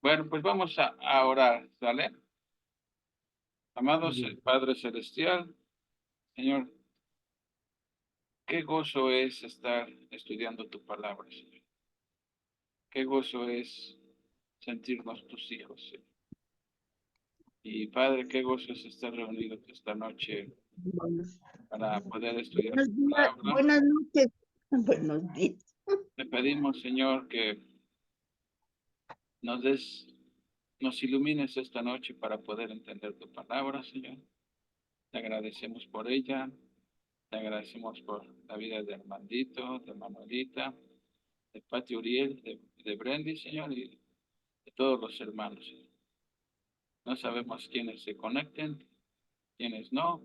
Bueno, pues vamos a orar, ¿sale? Amados Bien. Padre Celestial, Señor, qué gozo es estar estudiando tu palabra, Señor. Qué gozo es sentirnos tus hijos, Señor. Y Padre, qué gozo es estar reunidos esta noche Buenos, para poder estudiar buenos tu días, palabra. buenas noches. Buenos días. Te pedimos, Señor, que nos des, nos ilumines esta noche para poder entender tu palabra, Señor. Te agradecemos por ella. Te agradecemos por la vida de Armandito, de Manuelita, de Pati Uriel, de Brendy, Señor, y de todos los hermanos, Señor. No sabemos quiénes se conecten, quiénes no,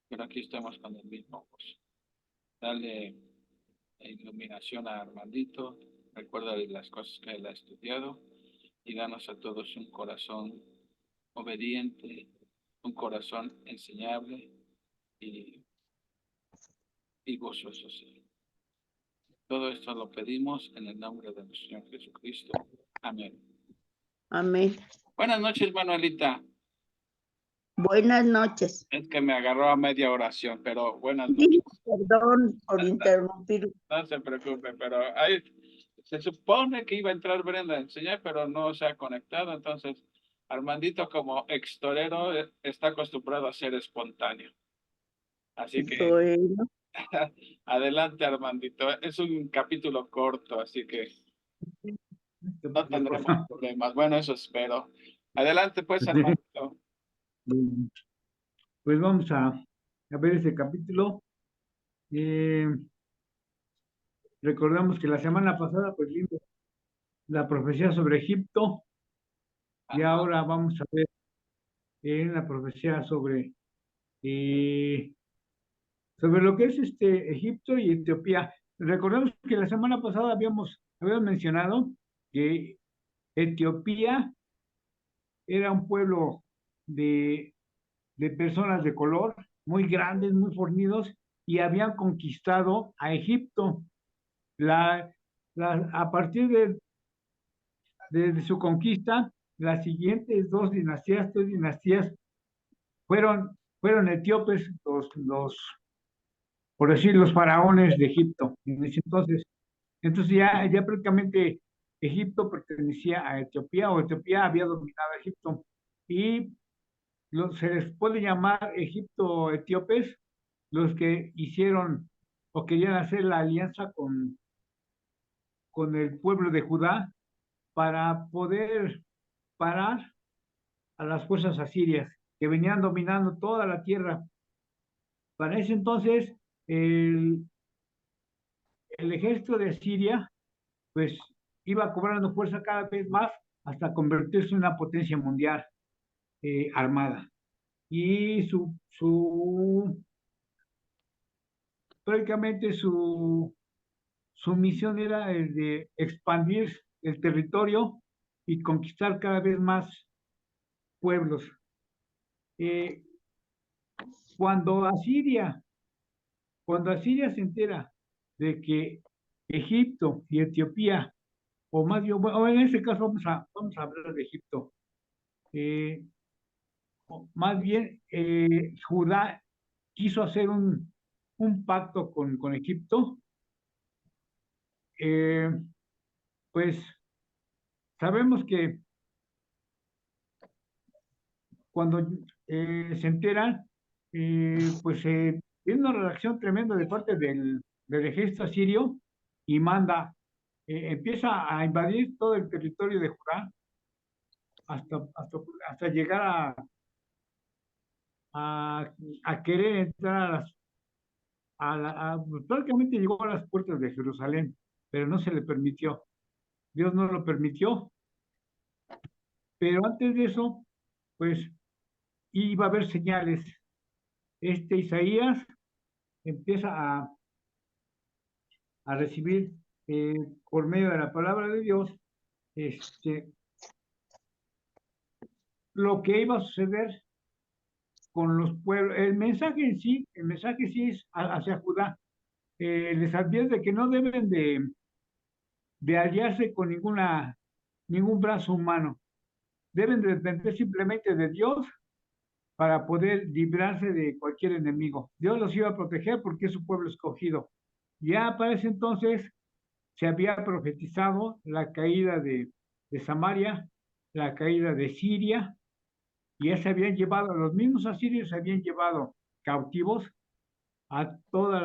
pero aquí estamos con el mismo gozo. Dale iluminación a Armandito, recuérdale las cosas que él ha estudiado y danos a todos un corazón obediente, un corazón enseñable y, y gozoso, Señor. Todo esto lo pedimos en el nombre de nuestro Señor Jesucristo. Amén. Amén. Buenas noches, Manuelita. Buenas noches. Es que me agarró a media oración, pero buenas Sí, noches. perdón por interrumpir. No se preocupe, pero ahí se supone que iba a entrar Brenda a enseñar, pero no se ha conectado. Entonces, Armandito, como ex torero, está acostumbrado a ser espontáneo. Así que Bueno, adelante, Armandito. Es un capítulo corto, así que no tendremos problemas. Bueno, eso espero. Adelante, pues, Armandito. Bien, pues vamos a ver ese capítulo. Eh, Recordamos que la semana pasada pues vimos la profecía sobre Egipto y Ajá. ahora vamos a ver la profecía eh, sobre lo que es Egipto y Etiopía. Recordemos que la semana pasada habíamos mencionado que Etiopía era un pueblo de, de personas de color, muy grandes, muy fornidos, y habían conquistado a Egipto. La, a partir de su conquista, las siguientes tres dinastías, fueron etíopes, por decir, los faraones de Egipto. En ese entonces ya prácticamente Egipto pertenecía a Etiopía, o Etiopía había dominado a Egipto. Y se les puede llamar Egipto-etíopes los que hicieron o querían hacer la alianza con el pueblo de Judá para poder parar a las fuerzas asirias que venían dominando toda la tierra. Para ese entonces, el, el ejército de Asiria, pues, iba cobrando fuerza cada vez más hasta convertirse en una potencia mundial armada. Y prácticamente su misión era el de expandir el territorio y conquistar cada vez más pueblos. Eh, cuando Asiria, cuando Asiria se entera de que Egipto y Etiopía, o más bien, bueno, en este caso vamos a hablar de Egipto, eh, más bien Judá quiso hacer un pacto con Egipto, eh, pues sabemos que cuando se enteran, pues tiene una reacción tremenda de parte del ejército asirio y empieza a invadir todo el territorio de Judá hasta llegar a, a querer entrar pues, prácticamente llegó a las puertas de Jerusalén, pero no se le permitió. Dios no lo permitió, pero antes de eso, pues iba a haber señales. Isaías empieza a recibir por medio de la palabra de Dios este, lo que iba a suceder con los pueblos. El mensaje sí es hacia Judá. Les advierte que no deben de aliarse con ningún brazo humano, deben de depender simplemente de Dios para poder librarse de cualquier enemigo. Dios los iba a proteger porque es su pueblo escogido. Ya para ese entonces se había profetizado la caída de Samaria, la caída de Siria, y ya se habían llevado, los mismos asirios se habían llevado cautivos a todo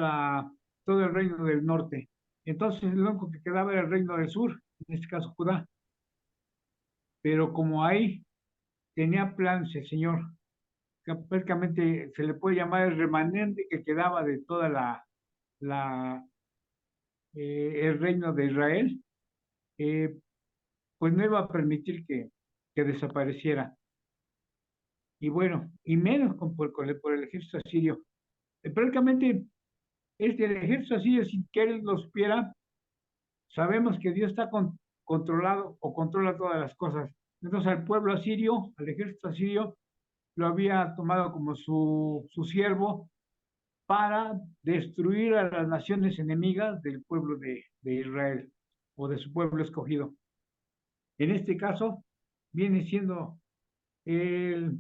el reino del norte. Entonces lo único que quedaba era el reino del sur, en este caso Judá. Pero como ahí tenía planes el Señor, que prácticamente se le puede llamar el remanente que quedaba de toda la el reino de Israel, eh, pues no iba a permitir que desapareciera. Y bueno, y menos por el ejército asirio. Prácticamente el ejército asirio, sin que él lo supiera, sabemos que Dios está controlado o controla todas las cosas. Entonces al pueblo asirio, al ejército asirio, lo había tomado como su siervo para destruir a las naciones enemigas del pueblo de Israel o de su pueblo escogido. En este caso, viene siendo el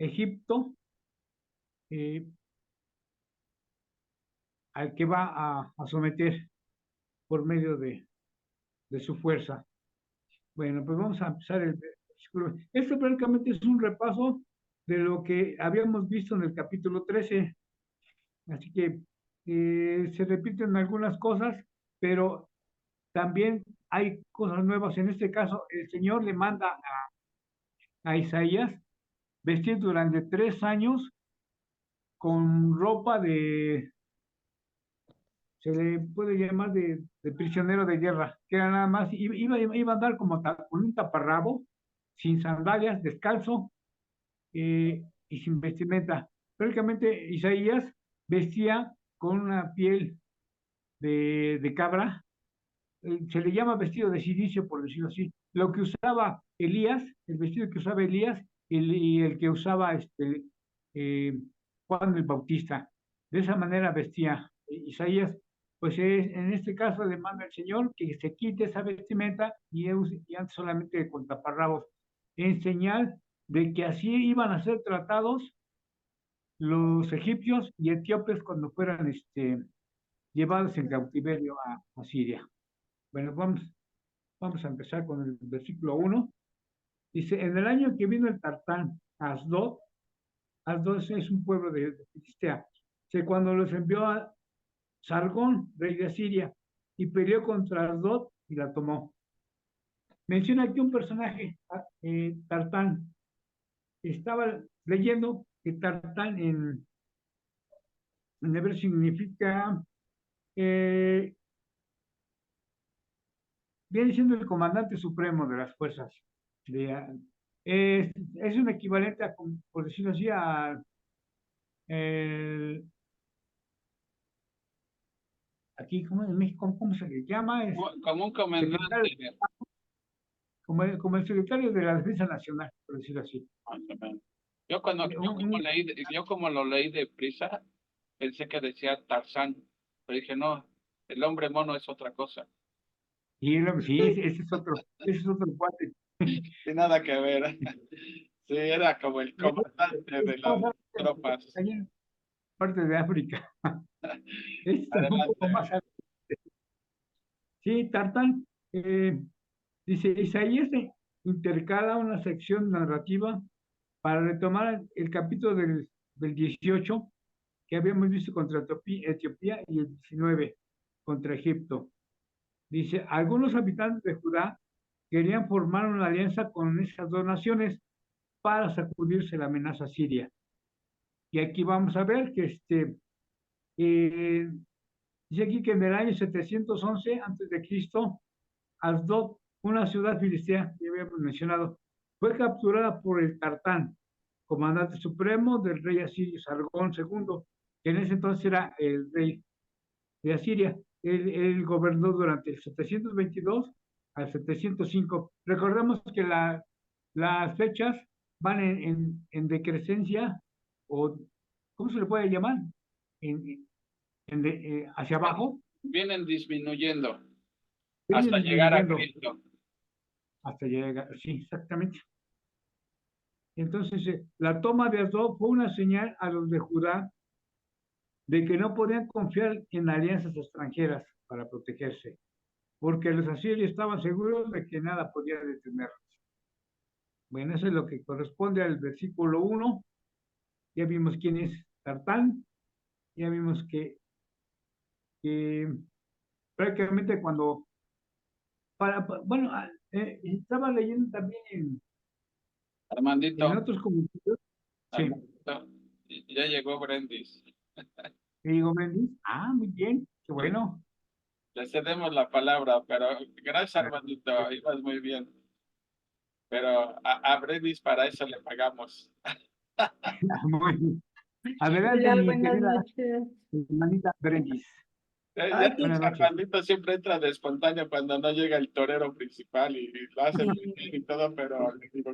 Egipto eh, al que va a someter por medio de su fuerza. Bueno, pues vamos a empezar el versículo. Esto prácticamente es un repaso de lo que habíamos visto en el capítulo 13. Así que se repiten algunas cosas, pero también hay cosas nuevas. En este caso, el Señor le manda a Isaías vestir durante 3 años con ropa se le puede llamar de prisionero de guerra, que era nada más, iba a andar como con un taparrabo, sin sandalias, descalzo y sin vestimenta. Prácticamente Isaías vestía con una piel de cabra, se le llama vestido de silicio, por decirlo así. Lo que usaba Elías, el vestido que usaba Elías y el que usaba eh, Juan el Bautista. De esa manera vestía Isaías. Pues en este caso le manda el Señor que se quite esa vestimenta y antes solamente con taparrabos, en señal de que así iban a ser tratados los egipcios y etíopes cuando fueran llevados en cautiverio a Siria. Bueno, vamos a empezar con el versículo 1. Dice, en el año que vino el Tartán a Asdod, Asdod es un pueblo de Filistea, que cuando los envió a Sargón, rey de Asiria, y peleó contra Asdod y la tomó. Menciona aquí un personaje, Tartán. Estaba leyendo que Tartán en hebreo significa, viene siendo el comandante supremo de las fuerzas. Es un equivalente, por decirlo así, el, aquí, ¿cómo, en México, ¿cómo se le llama? Es Como un comandante. como el secretario de la Defensa Nacional, por decirlo así. Yo como lo leí de prisa, pensé que decía Tarzán, pero dije, no, el hombre mono es otra cosa. Y sí, ese es otro cuate. Sin nada que ver. Sí, era como el comandante de las tropas. Parte de África. Este es un poco más. Adelante. Sí, Tartán. Dice, Isaías intercala una sección narrativa para retomar el capítulo del 18 que habíamos visto contra Etiopía y el 19 contra Egipto. Dice, algunos habitantes de Judá querían formar una alianza con esas dos naciones para sacudirse la amenaza siria. Y aquí vamos a ver que dice aquí que en el año 711 antes de Cristo, Asdod, una ciudad filistea, que habíamos mencionado, fue capturada por el Tartán, comandante supremo del rey asirio Sargón II, que en ese entonces era el rey de Asiria. Él gobernó durante el 722 al 705. Recordemos que las fechas van en decrecencia, o ¿cómo se le puede llamar? Hacia abajo. Vienen disminuyendo hasta Vienen llegar a disminuyendo. Cristo. hasta llegar, sí, exactamente. Entonces, la toma de Asdod fue una señal a los de Judá de que no podían confiar en alianzas extranjeras para protegerse, porque los asirios estaban seguros de que nada podía detenerlos. Bueno, eso es lo que corresponde al versículo 1. Ya vimos quién es Tartán, ya vimos que prácticamente cuando, bueno, estaba leyendo también en Armandito, otros comentarios, sí, Armandito, ya llegó Brendis. y digo, Mendy, muy bien, qué bueno. Le cedemos la palabra, pero gracias, Armandito, ibas muy bien. Pero a Brendis para eso le pagamos. Muy bien. Adelante, Hola, mi buenas querida noches. hermanita Brendis. Ya Ay, que Buenas noches. Armandito siempre entra de espontáneo cuando no llega el torero principal y lo hace muy bien y todo, pero le digo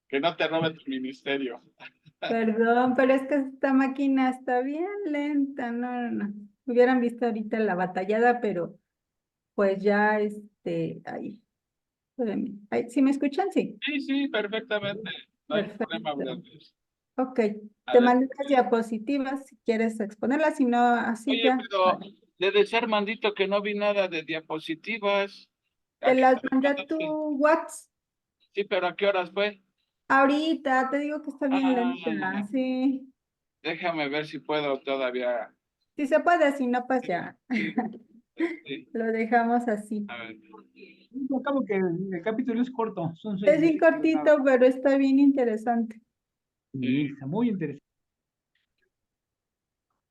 que no te robe tu ministerio. perdón, pero es que esta máquina está bien lenta, no, no, no. Hubieran visto ahorita la batallada, pero pues ya, ahí, espérenme. Ay, ¿sí me escuchan? Sí, Sí, sí, perfectamente. No hay problema, perfecto. Brendis. Ok, te Adelante. mandé las diapositivas si quieres exponerlas, si no, así Oye, ya. pero le decía a Armandito que no vi nada de diapositivas. Te ¿A qué las horas mandé a tu mandaste? WhatsApp. Sí, pero ¿a qué horas fue? Ahorita, te digo que está bien lenta, Ah, sí. déjame ver si puedo todavía. Si se puede, si no, pues Sí, ya. sí, sí. Lo dejamos así. A ver. Acabo que el capítulo es corto, son 6 Es bien versículos nada. cortito, pero está bien interesante. Y está muy interesante.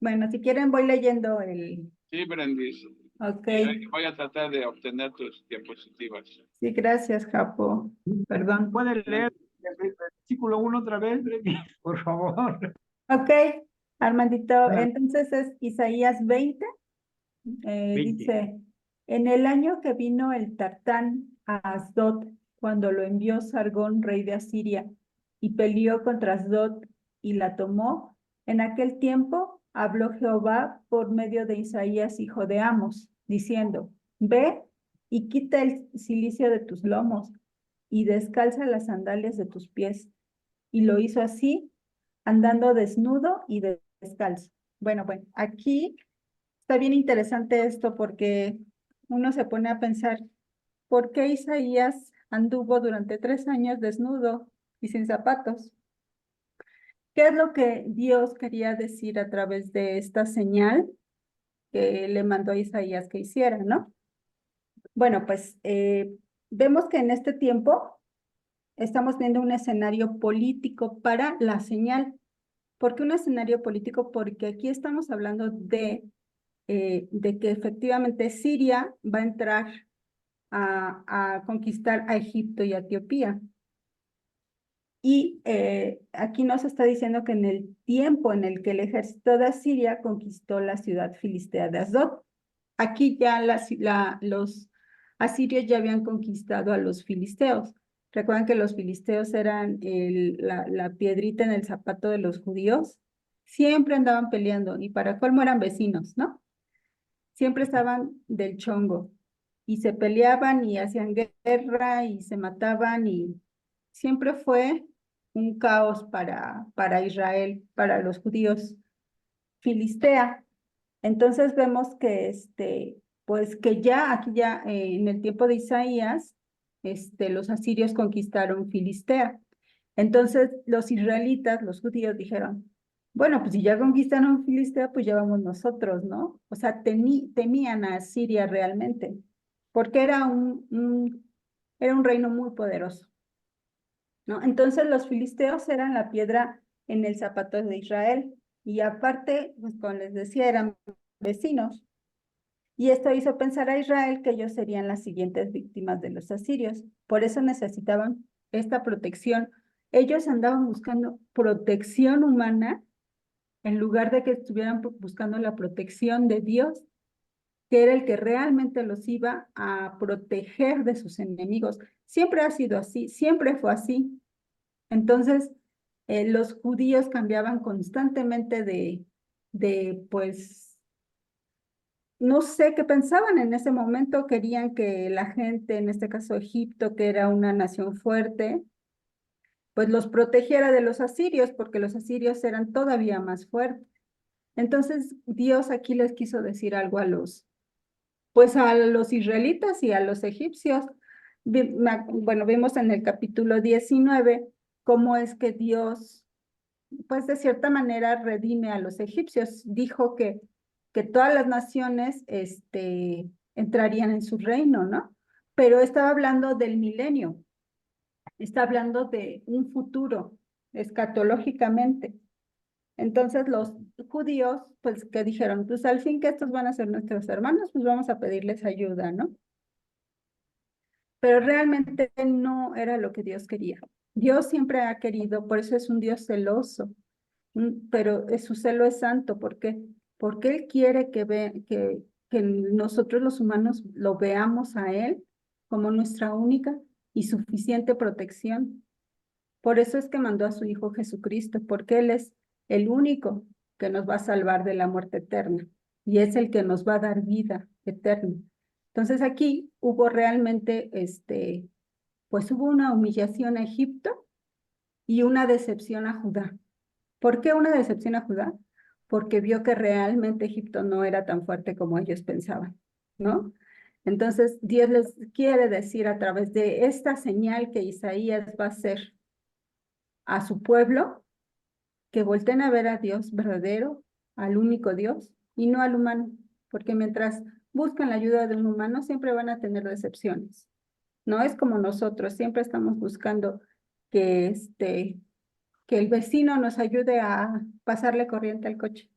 Bueno, si quieren voy leyendo el... Sí, Brendis. Ok, Voy a tratar de obtener tus diapositivas. sí, gracias, Japo. Perdón. ¿Pueden leer el versículo 1 otra vez, Brendis? Por favor. Ok, Armandito, Ándale, entonces es Isaías 20. 20. Dice, en el año que vino el Tartán a Asdod, cuando lo envió Sargón, rey de Asiria, y peleó contra Asdod y la tomó, en aquel tiempo habló Jehová por medio de Isaías, hijo de Amos, diciendo, ve y quita el cilicio de tus lomos y descalza las sandalias de tus pies. Y lo hizo así, andando desnudo y descalzo. Bueno, aquí está bien interesante esto porque uno se pone a pensar, ¿por qué Isaías anduvo durante 3 años desnudo y sin zapatos? ¿Qué es lo que Dios quería decir a través de esta señal que le mandó a Isaías que hiciera, ¿no? Bueno, pues vemos que en este tiempo estamos viendo un escenario político para la señal. ¿Por qué un escenario político? Porque aquí estamos hablando de que efectivamente Siria va a entrar a conquistar a Egipto y a Etiopía. Y aquí nos está diciendo que en el tiempo en el que el ejército de Asiria conquistó la ciudad filistea de Asdod, aquí ya los asirios ya habían conquistado a los filisteos. Recuerdan que los filisteos eran la piedrita en el zapato de los judíos. Siempre andaban peleando y para colmo eran vecinos, ¿no? Siempre estaban del chongo y se peleaban y hacían guerra y se mataban y siempre fue un caos para Israel, para los judíos filistea. Entonces vemos que pues que ya aquí ya en el tiempo de Isaías, los asirios conquistaron Filistea. Entonces los israelitas, los judíos dijeron, bueno, pues si ya conquistaron Filistea, pues ya vamos nosotros, ¿no? O sea, temían a Siria realmente, porque era un reino muy poderoso, ¿no? Entonces los filisteos eran la piedra en el zapato de Israel y aparte, pues como les decía, eran vecinos. Y esto hizo pensar a Israel que ellos serían las siguientes víctimas de los asirios. Por eso necesitaban esta protección. Ellos andaban buscando protección humana en lugar de que estuvieran buscando la protección de Dios, que era el que realmente los iba a proteger de sus enemigos. Siempre ha sido así, siempre fue así. Entonces, los judíos cambiaban constantemente pues, no sé qué pensaban en ese momento, querían que la gente, en este caso Egipto, que era una nación fuerte, pues los protegiera de los asirios, porque los asirios eran todavía más fuertes. Entonces Dios aquí les quiso decir algo pues a los israelitas y a los egipcios. Bueno, vimos en el capítulo 19 cómo es que Dios, pues de cierta manera redime a los egipcios. Dijo que todas las naciones entrarían en su reino, ¿no? Pero estaba hablando del milenio, está hablando de un futuro, escatológicamente. Entonces los judíos, pues, que dijeron, pues al fin que estos van a ser nuestros hermanos, pues vamos a pedirles ayuda, ¿no? Pero realmente no era lo que Dios quería. Dios siempre ha querido, por eso es un Dios celoso, pero su celo es santo. ¿Por qué? Porque Él quiere que nosotros los humanos lo veamos a Él como nuestra única y suficiente protección. Por eso es que mandó a su Hijo Jesucristo, porque Él es el único que nos va a salvar de la muerte eterna y es el que nos va a dar vida eterna. Entonces aquí hubo realmente, pues hubo una humillación a Egipto y una decepción a Judá. ¿Por qué una decepción a Judá? Porque vio que realmente Egipto no era tan fuerte como ellos pensaban, ¿no? Entonces Dios les quiere decir a través de esta señal que Isaías va a hacer a su pueblo, que volteen a ver a Dios verdadero, al único Dios, y no al humano, porque mientras buscan la ayuda de un humano, siempre van a tener decepciones. No es como nosotros, siempre estamos buscando que, que el vecino nos ayude a pasarle corriente al coche.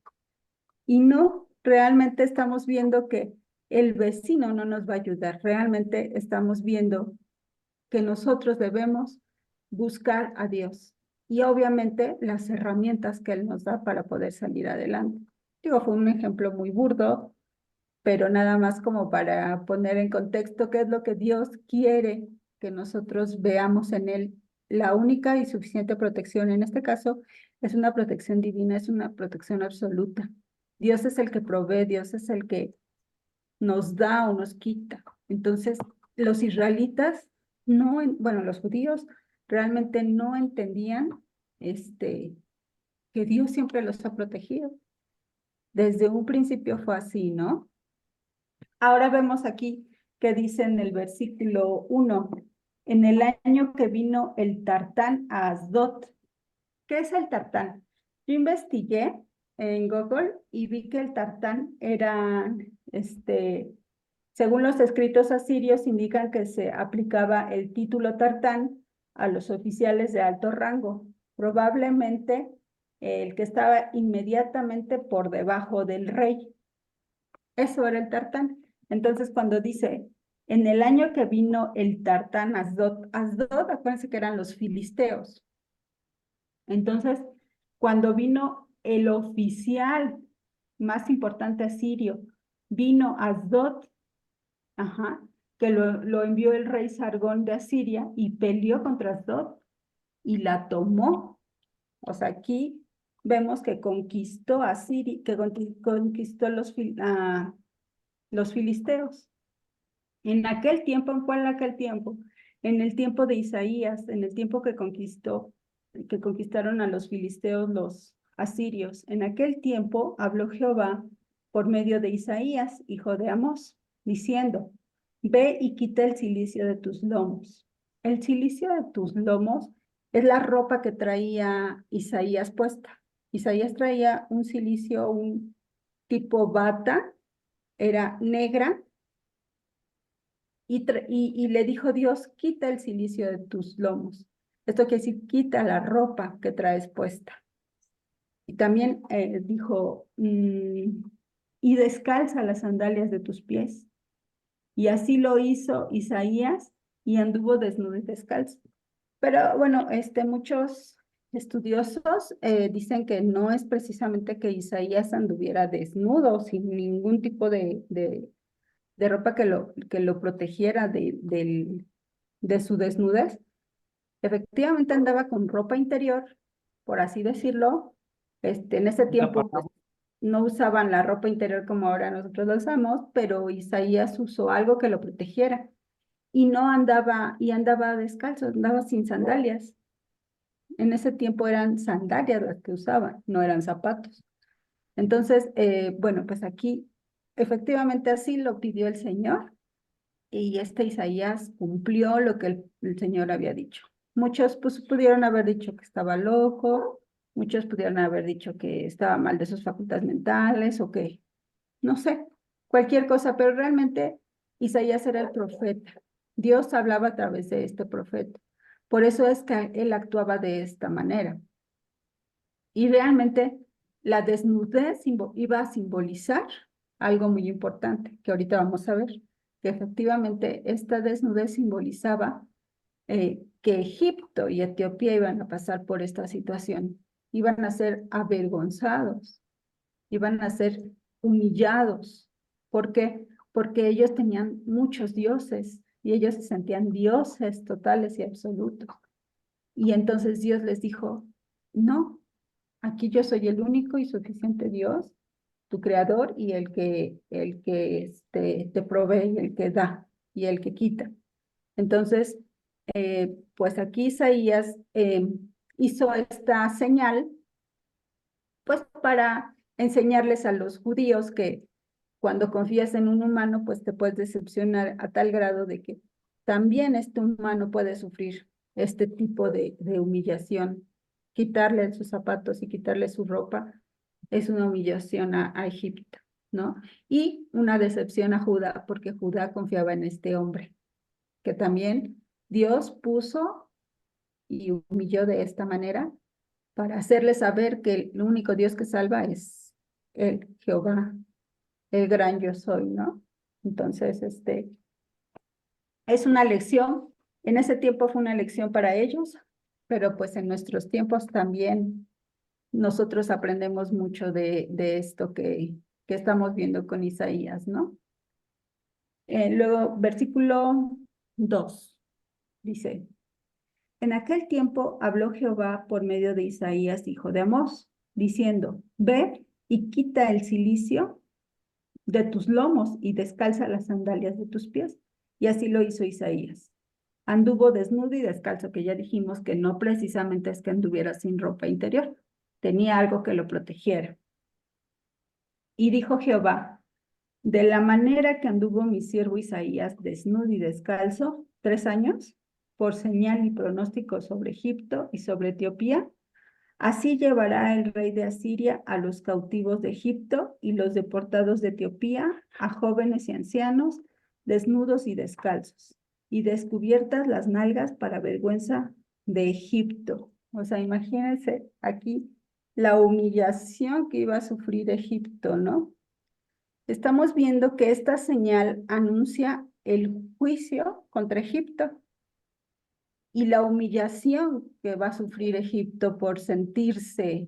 Y no, realmente estamos viendo que el vecino no nos va a ayudar, realmente estamos viendo que nosotros debemos buscar a Dios y obviamente las herramientas que Él nos da para poder salir adelante. Digo, fue un ejemplo muy burdo, pero nada más como para poner en contexto qué es lo que Dios quiere que nosotros veamos en Él. La única y suficiente protección en este caso es una protección divina, es una protección absoluta. Dios es el que provee, Dios es el que nos da o nos quita. Entonces, los israelitas no, bueno, los judíos realmente no entendían que Dios siempre los ha protegido. Desde un principio fue así, ¿no? Ahora vemos aquí que dice en el versículo 1, en el año que vino el Tartán a Asdod. ¿Qué es el Tartán? Yo investigué en Google y vi que el Tartán era, según los escritos asirios, indican que se aplicaba el título Tartán a los oficiales de alto rango, probablemente el que estaba inmediatamente por debajo del rey. Eso era el Tartán. Entonces, cuando dice, en el año que vino el Tartán Asdod, Asdod, acuérdense que eran los filisteos. Entonces, cuando vino el oficial más importante asirio, vino Asdod, que lo envió el rey Sargón de Asiria y peleó contra Asdod y la tomó. O sea, aquí vemos que conquistó a Asiria, que conquistó los filisteos. En aquel tiempo, ¿en cuál aquel tiempo? En el tiempo de Isaías, en el tiempo que conquistaron a los filisteos los asirios. En aquel tiempo habló Jehová por medio de Isaías, hijo de Amós, diciendo, ve y quita el cilicio de tus lomos. El cilicio de tus lomos es la ropa que traía Isaías puesta. Isaías traía un cilicio, un tipo bata, era negra, y le dijo Dios, quita el cilicio de tus lomos. Esto quiere decir, quita la ropa que traes puesta. Y también dijo, y descalza las sandalias de tus pies. Y así lo hizo Isaías y anduvo desnudo y descalzo. Pero bueno, muchos estudiosos dicen que no es precisamente que Isaías anduviera desnudo, sin ningún tipo de ropa que lo protegiera de su desnudez. Efectivamente andaba con ropa interior, por así decirlo. En ese tiempo, pues, no usaban la ropa interior como ahora nosotros la usamos, pero Isaías usó algo que lo protegiera y no andaba, y andaba descalzo, andaba sin sandalias. En ese tiempo eran sandalias las que usaban, no eran zapatos. Entonces, bueno, pues aquí efectivamente así lo pidió el Señor y este Isaías cumplió lo que el Señor había dicho. Muchos pues pudieron haber dicho que estaba loco, muchos pudieron haber dicho que estaba mal de sus facultades mentales o que, no sé, cualquier cosa, pero realmente Isaías era el profeta. Dios hablaba a través de este profeta. Por eso es que él actuaba de esta manera. Y realmente la desnudez iba a simbolizar algo muy importante, que ahorita vamos a ver, que efectivamente esta desnudez simbolizaba que Egipto y Etiopía iban a pasar por esta situación, iban a ser avergonzados, iban a ser humillados. ¿Por qué? Porque ellos tenían muchos dioses y ellos se sentían dioses totales y absolutos. Y entonces Dios les dijo, no, aquí yo soy el único y suficiente Dios, tu creador y el que te provee y el que da y el que quita. Entonces, pues aquí Isaías hizo esta señal, pues para enseñarles a los judíos que cuando confías en un humano, pues te puedes decepcionar a tal grado de que también este humano puede sufrir este tipo de humillación. Quitarle sus zapatos y quitarle su ropa es una humillación a Egipto, ¿no? Y una decepción a Judá, porque Judá confiaba en este hombre, que también Dios puso y humilló de esta manera para hacerle saber que el único Dios que salva es el Jehová, el gran yo soy, ¿no? Entonces, es una lección. En ese tiempo fue una lección para ellos, pero pues en nuestros tiempos también nosotros aprendemos mucho de esto que estamos viendo con Isaías, ¿no? Luego, versículo 2, dice, en aquel tiempo habló Jehová por medio de Isaías, hijo de Amós, diciendo, ve y quita el cilicio de tus lomos y descalza las sandalias de tus pies. Y así lo hizo Isaías. Anduvo desnudo y descalzo, que ya dijimos que no precisamente es que anduviera sin ropa interior, tenía algo que lo protegiera. Y dijo Jehová, de la manera que anduvo mi siervo Isaías desnudo y descalzo 3 años, por señal y pronóstico sobre Egipto y sobre Etiopía, así llevará el rey de Asiria a los cautivos de Egipto y los deportados de Etiopía, a jóvenes y ancianos, desnudos y descalzos, y descubiertas las nalgas para vergüenza de Egipto. O sea, imagínense aquí la humillación que iba a sufrir Egipto, ¿no? Estamos viendo que esta señal anuncia el juicio contra Egipto y la humillación que va a sufrir Egipto por sentirse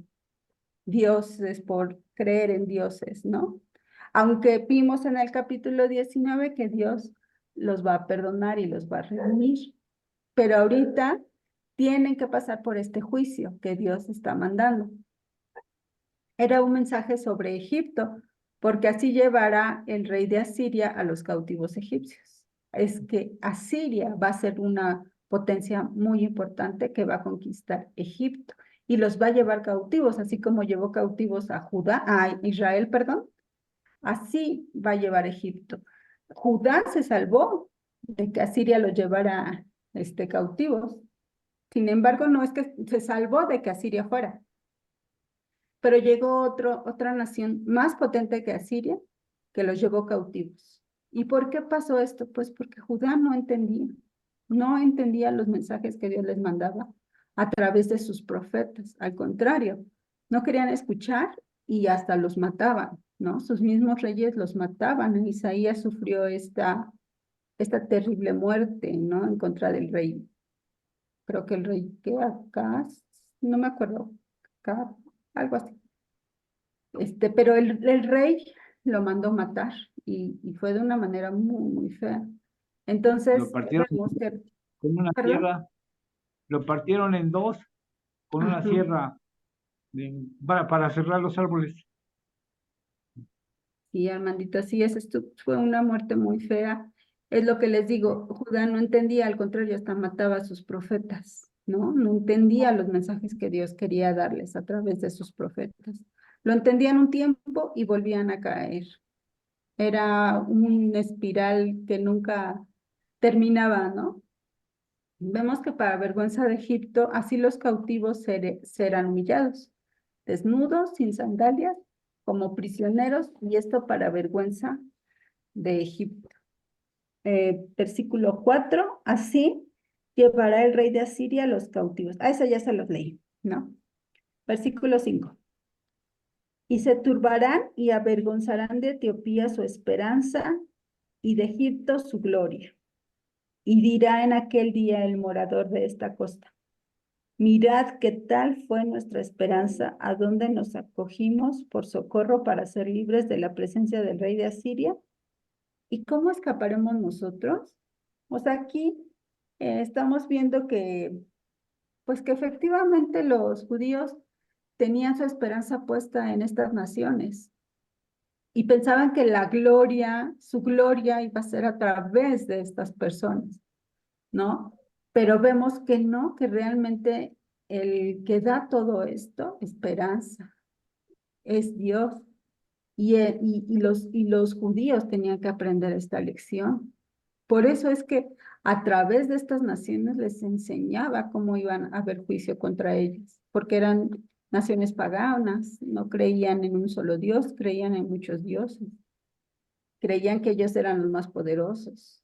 dioses, por creer en dioses, ¿no? Aunque vimos en el capítulo 19 que Dios los va a perdonar y los va a redimir, pero ahorita tienen que pasar por este juicio que Dios está mandando. Era un mensaje sobre Egipto, porque así llevará el rey de Asiria a los cautivos egipcios. Es que Asiria va a ser una potencia muy importante que va a conquistar Egipto y los va a llevar cautivos, así como llevó cautivos a Israel, perdón, así va a llevar Egipto. Judá se salvó de que Asiria los llevara cautivos. Sin embargo, no es que se salvó de que Asiria fuera, pero llegó otra nación más potente que Asiria, que los llevó cautivos. ¿Y por qué pasó esto? Pues porque Judá no entendía los mensajes que Dios les mandaba a través de sus profetas. Al contrario, no querían escuchar y hasta los mataban, ¿no? Sus mismos reyes los mataban. Isaías sufrió esta terrible muerte, ¿no? En contra del rey. Creo que el rey, ¿qué? Acaz, no me acuerdo, Acaz, algo así. Pero el rey lo mandó matar y fue de una manera muy, muy fea. Entonces, Lo partieron vemos que, con una ¿perdón? sierra, lo partieron en dos con una Ajá. sierra para cerrar los árboles. Sí, Armandito, así es, esto fue una muerte muy fea. Es lo que les digo, Judá no entendía, al contrario, hasta mataba a sus profetas, ¿no? No entendía los mensajes que Dios quería darles a través de sus profetas. Lo entendían un tiempo y volvían a caer. Era una espiral que nunca terminaba, ¿no? Vemos que para vergüenza de Egipto, así los cautivos serán humillados, desnudos, sin sandalias, como prisioneros, y esto para vergüenza de Egipto. Versículo 4, así llevará el rey de Asiria a los cautivos. Ah, eso ya se los leí, ¿no? Versículo 5. Y se turbarán y avergonzarán de Etiopía su esperanza y de Egipto su gloria. Y dirá en aquel día el morador de esta costa: mirad qué tal fue nuestra esperanza, a dónde nos acogimos por socorro para ser libres de la presencia del rey de Asiria. ¿Y cómo escaparemos nosotros? O sea, aquí estamos viendo que, pues que efectivamente los judíos tenían su esperanza puesta en estas naciones y pensaban que la gloria, su gloria iba a ser a través de estas personas, ¿no? Pero vemos que no, que realmente el que da todo esto, esperanza, es Dios. Y los judíos tenían que aprender esta lección. Por eso es que a través de estas naciones les enseñaba cómo iban a haber juicio contra ellos, porque eran naciones paganas, no creían en un solo Dios, creían en muchos dioses, creían que ellos eran los más poderosos.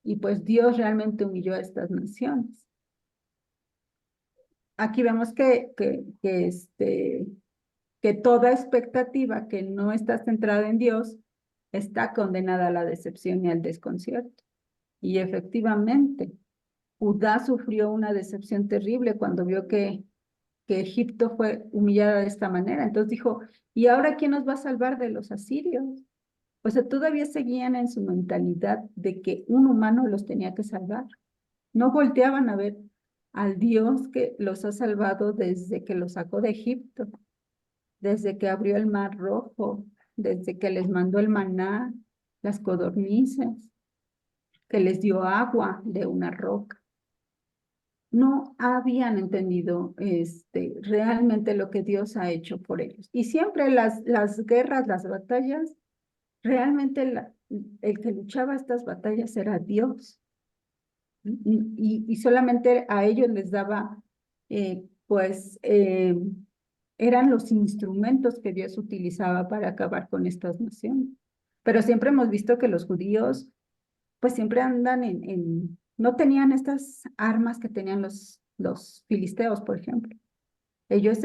Y pues Dios realmente humilló a estas naciones. Aquí vemos que toda expectativa que no está centrada en Dios está condenada a la decepción y al desconcierto. Y efectivamente, Judá sufrió una decepción terrible cuando vio que Egipto fue humillada de esta manera. Entonces dijo, ¿y ahora quién nos va a salvar de los asirios? O sea, todavía seguían en su mentalidad de que un humano los tenía que salvar. No volteaban a ver al Dios que los ha salvado desde que los sacó de Egipto, desde que abrió el mar rojo, desde que les mandó el maná, las codornices, que les dio agua de una roca. No habían entendido realmente lo que Dios ha hecho por ellos. Y siempre las guerras, las batallas, realmente el que luchaba estas batallas era Dios. Y solamente a ellos les daba, eran los instrumentos que Dios utilizaba para acabar con estas naciones. Pero siempre hemos visto que los judíos, pues siempre andan no tenían estas armas que tenían los filisteos, por ejemplo. Ellos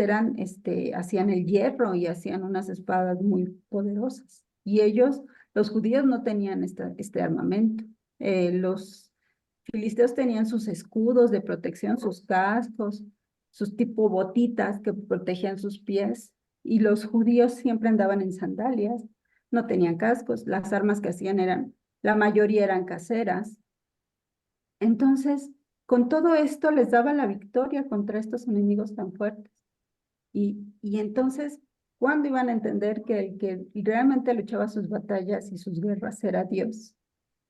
hacían el hierro y hacían unas espadas muy poderosas. Y los judíos no tenían este armamento. Los filisteos tenían sus escudos de protección, sus cascos, sus tipo botitas que protegían sus pies. Y los judíos siempre andaban en sandalias, no tenían cascos. Las armas que hacían la mayoría eran caseras. Entonces, con todo esto les daba la victoria contra estos enemigos tan fuertes. Y entonces, ¿cuándo iban a entender que el que realmente luchaba sus batallas y sus guerras era Dios?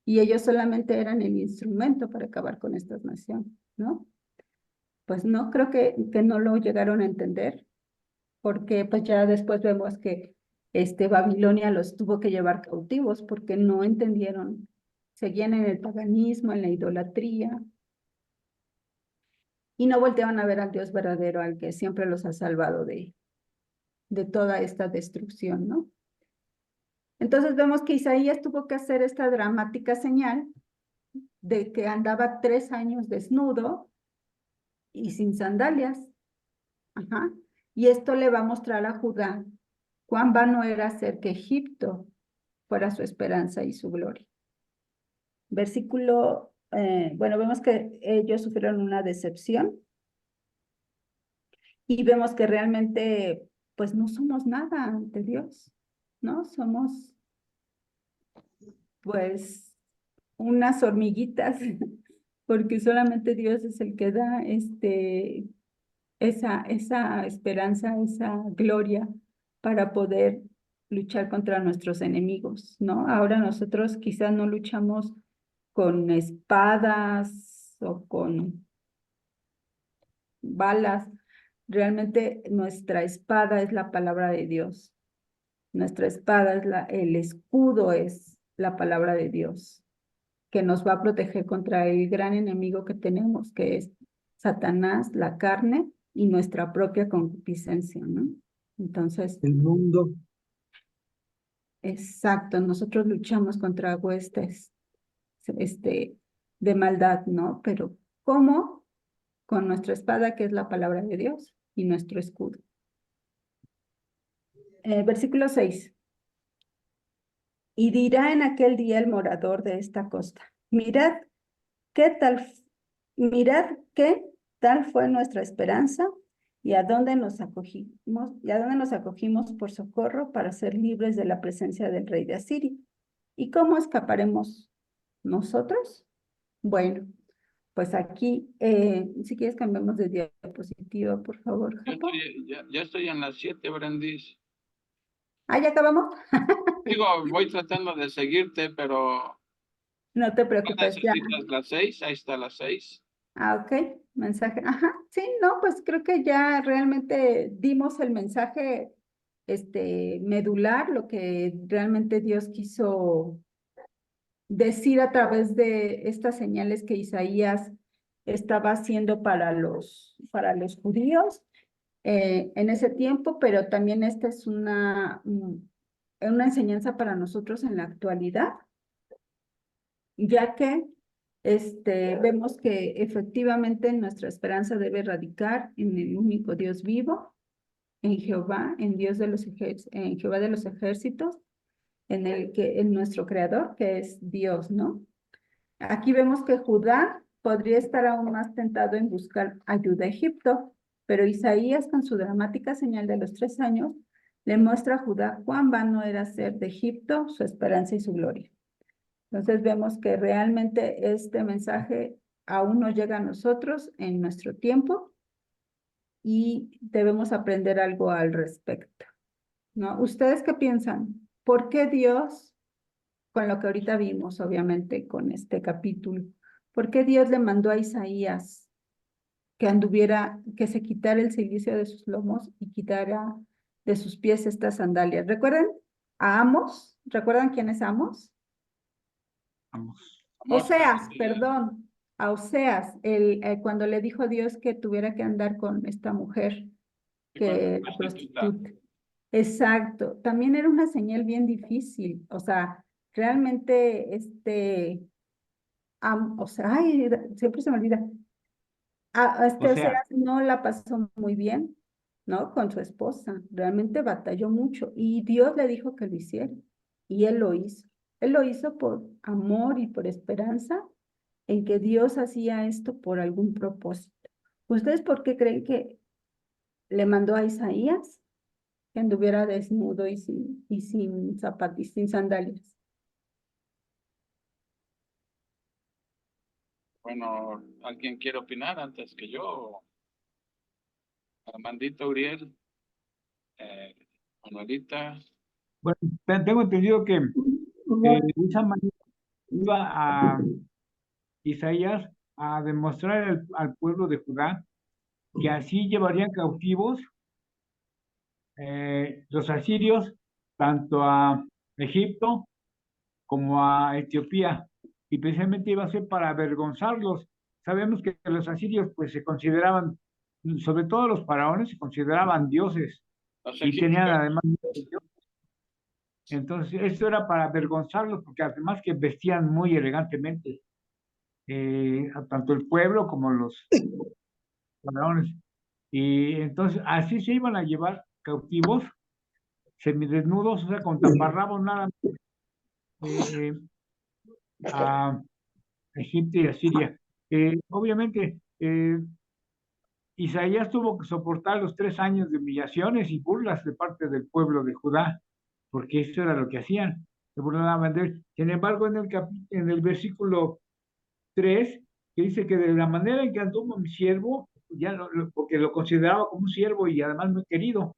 Y ellos solamente eran el instrumento para acabar con estas naciones, ¿no? Pues no, creo que no lo llegaron a entender, porque pues ya después vemos que Babilonia los tuvo que llevar cautivos porque no entendieron, seguían en el paganismo, en la idolatría, y no volteaban a ver al Dios verdadero, al que siempre los ha salvado de toda esta destrucción, ¿no? Entonces vemos que Isaías tuvo que hacer esta dramática señal de que andaba 3 años desnudo y sin sandalias. Ajá. Y esto le va a mostrar a Judá cuán vano era hacer que Egipto fuera su esperanza y su gloria. Bueno, vemos que ellos sufrieron una decepción y vemos que realmente, pues no somos nada ante Dios, ¿no? Somos, pues, unas hormiguitas, porque solamente Dios es el que da esa esperanza, esa gloria para poder luchar contra nuestros enemigos, ¿no? Ahora nosotros quizás no luchamos con espadas o con balas. Realmente nuestra espada es la palabra de Dios. Nuestra espada es el escudo es la palabra de Dios, que nos va a proteger contra el gran enemigo que tenemos, que es Satanás, la carne y nuestra propia concupiscencia, ¿no? Entonces, El mundo. exacto, nosotros luchamos contra huestes, de maldad, ¿no? Pero ¿cómo? Con nuestra espada, que es la palabra de Dios, y nuestro escudo. Versículo 6. Y dirá en aquel día el morador de esta costa, qué tal, mirad qué tal fue nuestra esperanza y a dónde nos acogimos por socorro para ser libres de la presencia del rey de Asiria. ¿Y cómo escaparemos nosotros? Bueno, pues aquí, si quieres cambiamos de diapositiva, por favor, Jacob. Ya estoy en las 7, Brandis. Ah, ¿ya acabamos? Digo, voy tratando de seguirte, pero No te ¿no preocupes, ya. necesitas las 6? Ahí está las 6. Ah, ok, mensaje. Ajá, sí, no, pues creo que ya realmente dimos el mensaje, medular, lo que realmente Dios quiso decir a través de estas señales que Isaías estaba haciendo para los judíos en ese tiempo, pero también esta es una enseñanza para nosotros en la actualidad, ya que vemos que efectivamente nuestra esperanza debe radicar en el único Dios vivo, en Jehová, en Jehová de los ejércitos, en nuestro creador, que es Dios, ¿no? Aquí vemos que Judá podría estar aún más tentado en buscar ayuda a Egipto, pero Isaías, con su dramática señal de los 3 años, le muestra a Judá cuán vano era ser de Egipto su esperanza y su gloria. Entonces vemos que realmente este mensaje aún no llega a nosotros en nuestro tiempo y debemos aprender algo al respecto, ¿no? ¿Ustedes qué piensan? ¿Por qué Dios, con lo que ahorita vimos, obviamente, con este capítulo, por qué Dios le mandó a Isaías que se quitara el cilicio de sus lomos y quitara de sus pies estas sandalias? ¿Recuerdan a Amos? ¿Recuerdan quién es Amos? Vamos. Oseas, perdón, a Oseas, cuando le dijo a Dios que tuviera que andar con esta mujer, que la prostituta. Exacto, también era una señal bien difícil, o sea, realmente, o sea, ay, siempre se me olvida, O sea, Oseas no la pasó muy bien, ¿no? Con su esposa, realmente batalló mucho y Dios le dijo que lo hiciera y él lo hizo. Él lo hizo por amor y por esperanza en que Dios hacía esto por algún propósito. ¿Ustedes por qué creen que le mandó a Isaías que anduviera desnudo y sin zapatos y sin sandalias? Bueno, ¿alguien quiere opinar antes que yo? Armandito, Uriel, eh, Manuelita. bueno, tengo entendido que de esa manera iba a Isaías a demostrar al pueblo de Judá que así llevarían cautivos los asirios tanto a Egipto como a Etiopía, y precisamente iba a ser para avergonzarlos. Sabemos que los asirios pues se consideraban, sobre todo los faraones, se consideraban dioses Los y tenían egipcios. además entonces esto era para avergonzarlos porque además que vestían muy elegantemente, tanto el pueblo como los faraones. Y entonces así se iban a llevar cautivos, semidesnudos, o sea, con taparrabos nada, eh, a Egipto y a Siria. Obviamente, Isaías tuvo que soportar los 3 años de humillaciones y burlas de parte del pueblo de Judá, porque eso era lo que hacían, se burlaban de él. Sin embargo, en el versículo 3, que dice que de la manera en que anduvo mi siervo, ya porque lo consideraba como un siervo y además muy querido,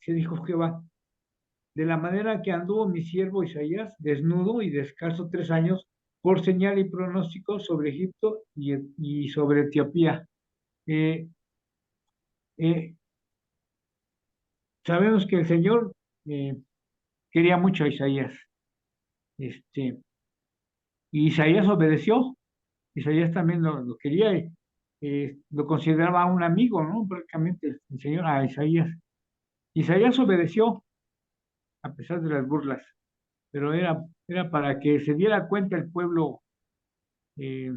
se dijo Jehová, de la manera que anduvo mi siervo Isaías, desnudo y descalzo 3 años, por señal y pronóstico sobre Egipto y sobre Etiopía. Eh, eh, Sabemos que el Señor eh, quería mucho a Isaías, este, y Isaías obedeció. Isaías también lo quería, lo consideraba un amigo, ¿no? Prácticamente el Señor a Isaías. Isaías obedeció a pesar de las burlas, pero era para que se diera cuenta el pueblo eh,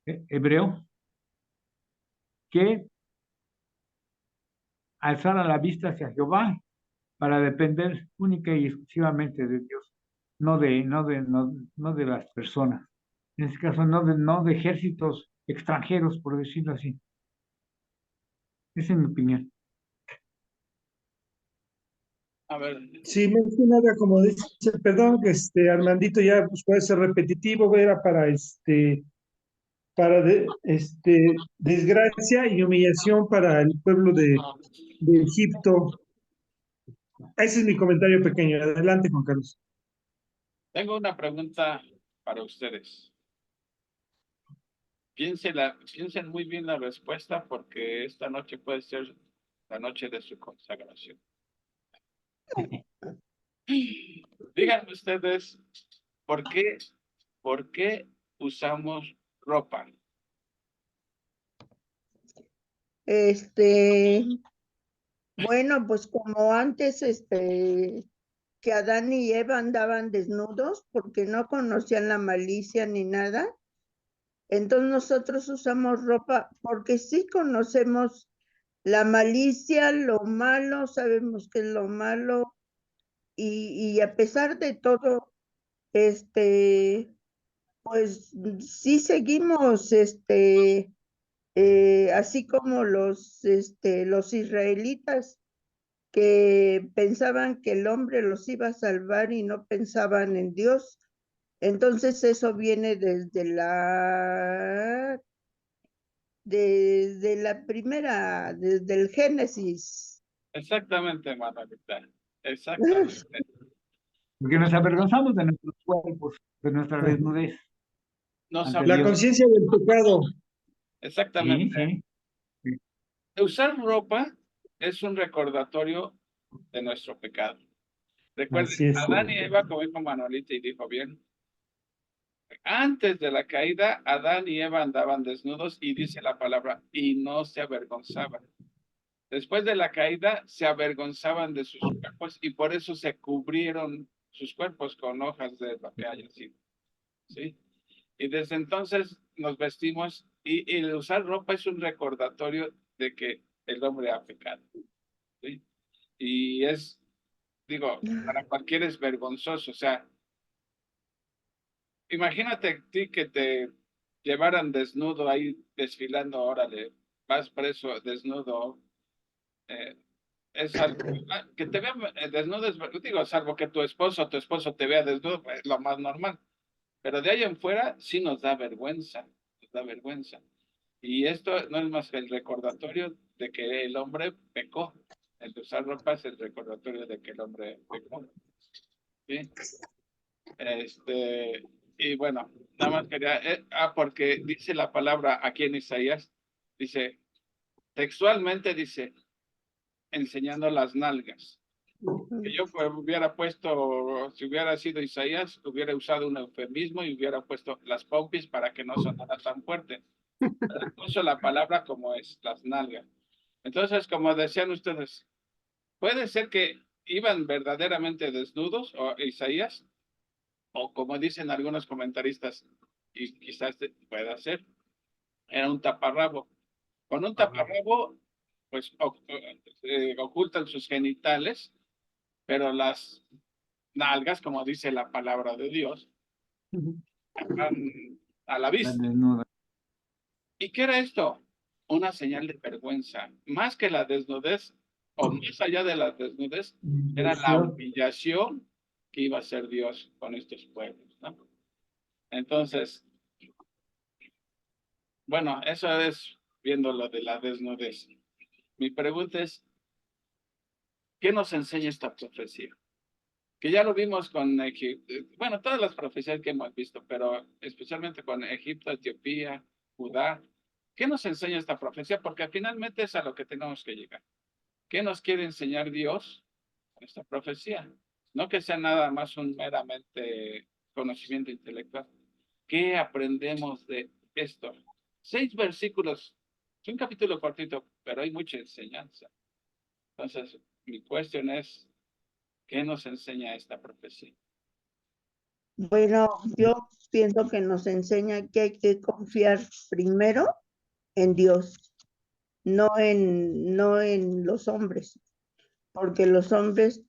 hebreo que alzara la vista hacia Jehová para depender única y exclusivamente de Dios, no de las personas. En este caso, no de ejércitos extranjeros, por decirlo así. Esa es mi opinión. A ver, Sí, más que nada, como dice, perdón, Armandito ya pues, puede ser repetitivo, era para desgracia y humillación para el pueblo de Egipto. Ese es mi comentario pequeño. Adelante, Juan Carlos. tengo una pregunta para ustedes. Piensen muy bien la respuesta porque esta noche puede ser la noche de su consagración. Díganme ustedes, ¿por qué, por qué usamos ropa? Bueno, pues como antes, que Adán y Eva andaban desnudos porque no conocían la malicia ni nada. Entonces nosotros usamos ropa porque sí conocemos la malicia, lo malo, sabemos qué es lo malo y a pesar de todo, pues sí seguimos, así como los israelitas que pensaban que el hombre los iba a salvar y no pensaban en Dios. Entonces eso viene desde la primera, desde el Génesis. Exactamente, Manuelita. Exactamente. Porque nos avergonzamos de nuestros cuerpos, de nuestra desnudez Nos ante La Dios. conciencia del pecado. Exactamente. Sí, sí. Usar ropa es un recordatorio de nuestro pecado. Recuerden, Así es. Adán y Eva, como dijo Manuelita y dijo bien, antes de la caída, Adán y Eva andaban desnudos y dice la palabra, y no se avergonzaban. Después de la caída, se avergonzaban de sus cuerpos y por eso se cubrieron sus cuerpos con hojas de lo que haya sido. ¿Sí? Y desde entonces nos vestimos y el usar ropa es un recordatorio de que el hombre ha pecado. ¿Sí? Y es, digo, para cualquiera es vergonzoso. O sea, imagínate a ti que te llevaran desnudo ahí desfilando, órale, vas preso desnudo. eh, es algo que te vean desnudo, digo, salvo que tu esposo o tu esposo te vea desnudo, pues es lo más normal. Pero de ahí en fuera sí nos da vergüenza, nos da vergüenza. Y esto no es más que el recordatorio de que el hombre pecó. El usar ropa es el recordatorio de que el hombre pecó. ¿Sí? Y bueno, nada más quería, porque dice la palabra aquí en Isaías, dice, textualmente dice, enseñando las nalgas. Que yo pues, hubiera puesto, si hubiera sido Isaías, hubiera usado un eufemismo y hubiera puesto las pompis para que no sonara tan fuerte. Uso la palabra como es, las nalgas. Entonces, como decían ustedes, puede ser que iban verdaderamente desnudos, o Isaías, o como dicen algunos comentaristas, y quizás pueda ser, era un taparrabo. Con un taparrabo, pues ocultan sus genitales, pero las nalgas, como dice la palabra de Dios, están a la La vista. desnuda. ¿Y qué era esto? Una señal de vergüenza. Más que la desnudez, o más allá de la desnudez, era la humillación que iba a hacer Dios con estos pueblos, ¿no? Entonces, bueno, eso es viendo lo de la desnudez. Mi pregunta es, ¿Qué nos enseña esta profecía? Que ya lo vimos con Egipto, bueno, todas las profecías que hemos visto, pero especialmente con Egipto, Etiopía, Judá. ¿Qué nos enseña esta profecía? Porque finalmente es a lo que tenemos que llegar. ¿Qué nos quiere enseñar Dios con esta profecía? No que sea nada más un meramente conocimiento intelectual. ¿Qué aprendemos de esto? 6 versículos, es un capítulo cortito, pero hay mucha enseñanza. Entonces, mi cuestión es, ¿qué nos enseña esta profecía? Bueno, yo pienso que nos enseña que hay que confiar primero en Dios, no en los hombres, porque los hombres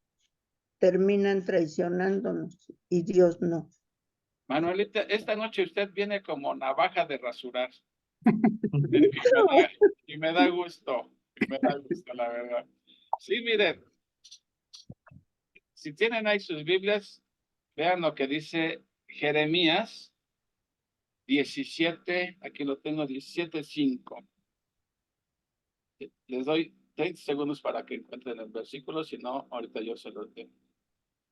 terminan traicionándonos y Dios no. Manuelita, esta noche usted viene como navaja de rasurar. Y me da gusto, la verdad. Sí, miren, si tienen ahí sus Biblias, vean lo que dice Jeremías 17, aquí lo tengo, 17:5. Les doy 30 segundos para que encuentren el versículo, si no, ahorita yo se los digo.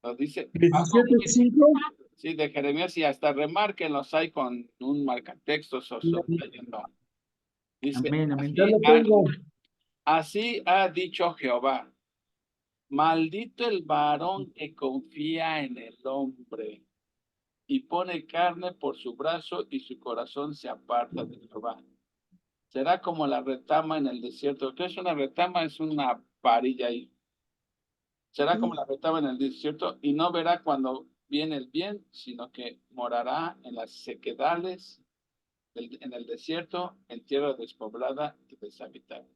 Nos dice, 17:5. sí, de Jeremías, y hasta remárquenlos ahí con un marcatextos o subrayando. Dice, Amén, amén. Ya lo tengo. así ha dicho Jehová, maldito el varón que confía en el hombre y pone carne por su brazo y su corazón se aparta de Jehová. Será como la retama en el desierto. ¿Qué es una retama? Es una varilla ahí. Será como la retama en el desierto y no verá cuando viene el bien, sino que morará en las sequedales, en el desierto, en tierra despoblada y deshabitada.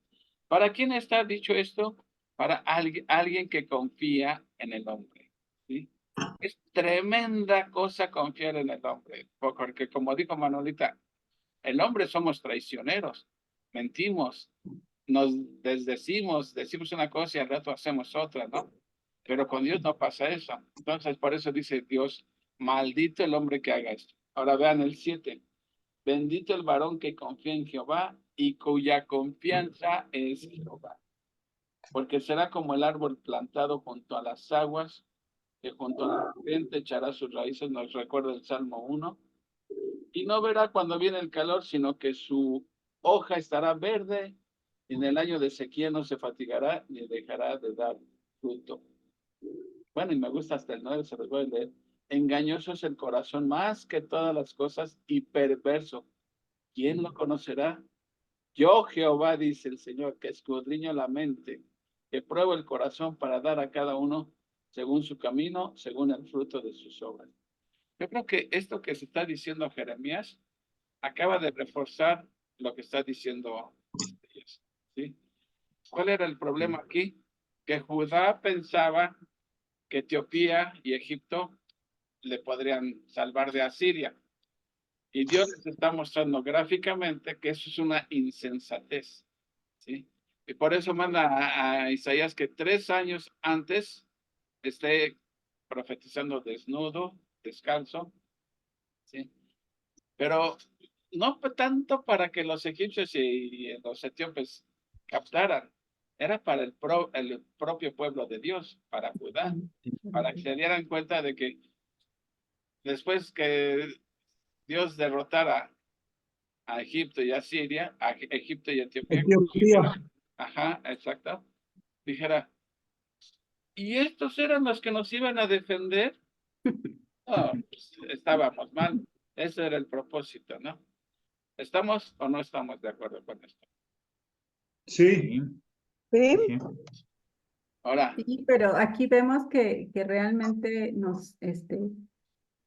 ¿Para quién está dicho esto? Para alguien que confía en el hombre. ¿Sí? Es tremenda cosa confiar en el hombre, porque como dijo Manolita, el hombre somos traicioneros, mentimos, nos desdecimos, decimos una cosa y al rato hacemos otra, ¿no? Pero con Dios no pasa eso. Entonces, por eso dice Dios, maldito el hombre que haga esto. Ahora vean el 7. Bendito el varón que confía en Jehová y cuya confianza es Jehová. Porque será como el árbol plantado junto a las aguas, que junto a la corriente echará sus raíces, nos recuerda el Salmo 1, y no verá cuando viene el calor, sino que su hoja estará verde, y en el año de sequía no se fatigará ni dejará de dar fruto. Bueno, y me gusta hasta el 9, se los voy a leer. Engañoso es el corazón más que todas las cosas y perverso. ¿Quién lo conocerá? Yo, Jehová, dice el Señor, que escudriño la mente, que pruebo el corazón para dar a cada uno según su camino, según el fruto de sus obras. Yo creo que esto que se está diciendo Jeremías acaba de reforzar lo que está diciendo Isaías, ¿sí? ¿Cuál era el problema aquí? Que Judá pensaba que Etiopía y Egipto le podrían salvar de Asiria. Y Dios les está mostrando gráficamente que eso es una insensatez, ¿sí? Y por eso manda a Isaías que 3 años antes esté profetizando desnudo, descalzo, ¿sí? Pero no tanto para que los egipcios y los etíopes captaran, era para el propio pueblo de Dios, para Judá, para que se dieran cuenta de que después que Dios derrotara a Egipto y a Siria, a Egipto y Etiopía, Etiopía. ajá, exacto, dijera, ¿y estos eran los que nos iban a defender? No, pues, estábamos mal, ese era el propósito, ¿no? ¿Estamos o no estamos de acuerdo con esto? Sí. ¿Sí? Sí. Ahora, Sí, pero aquí vemos que realmente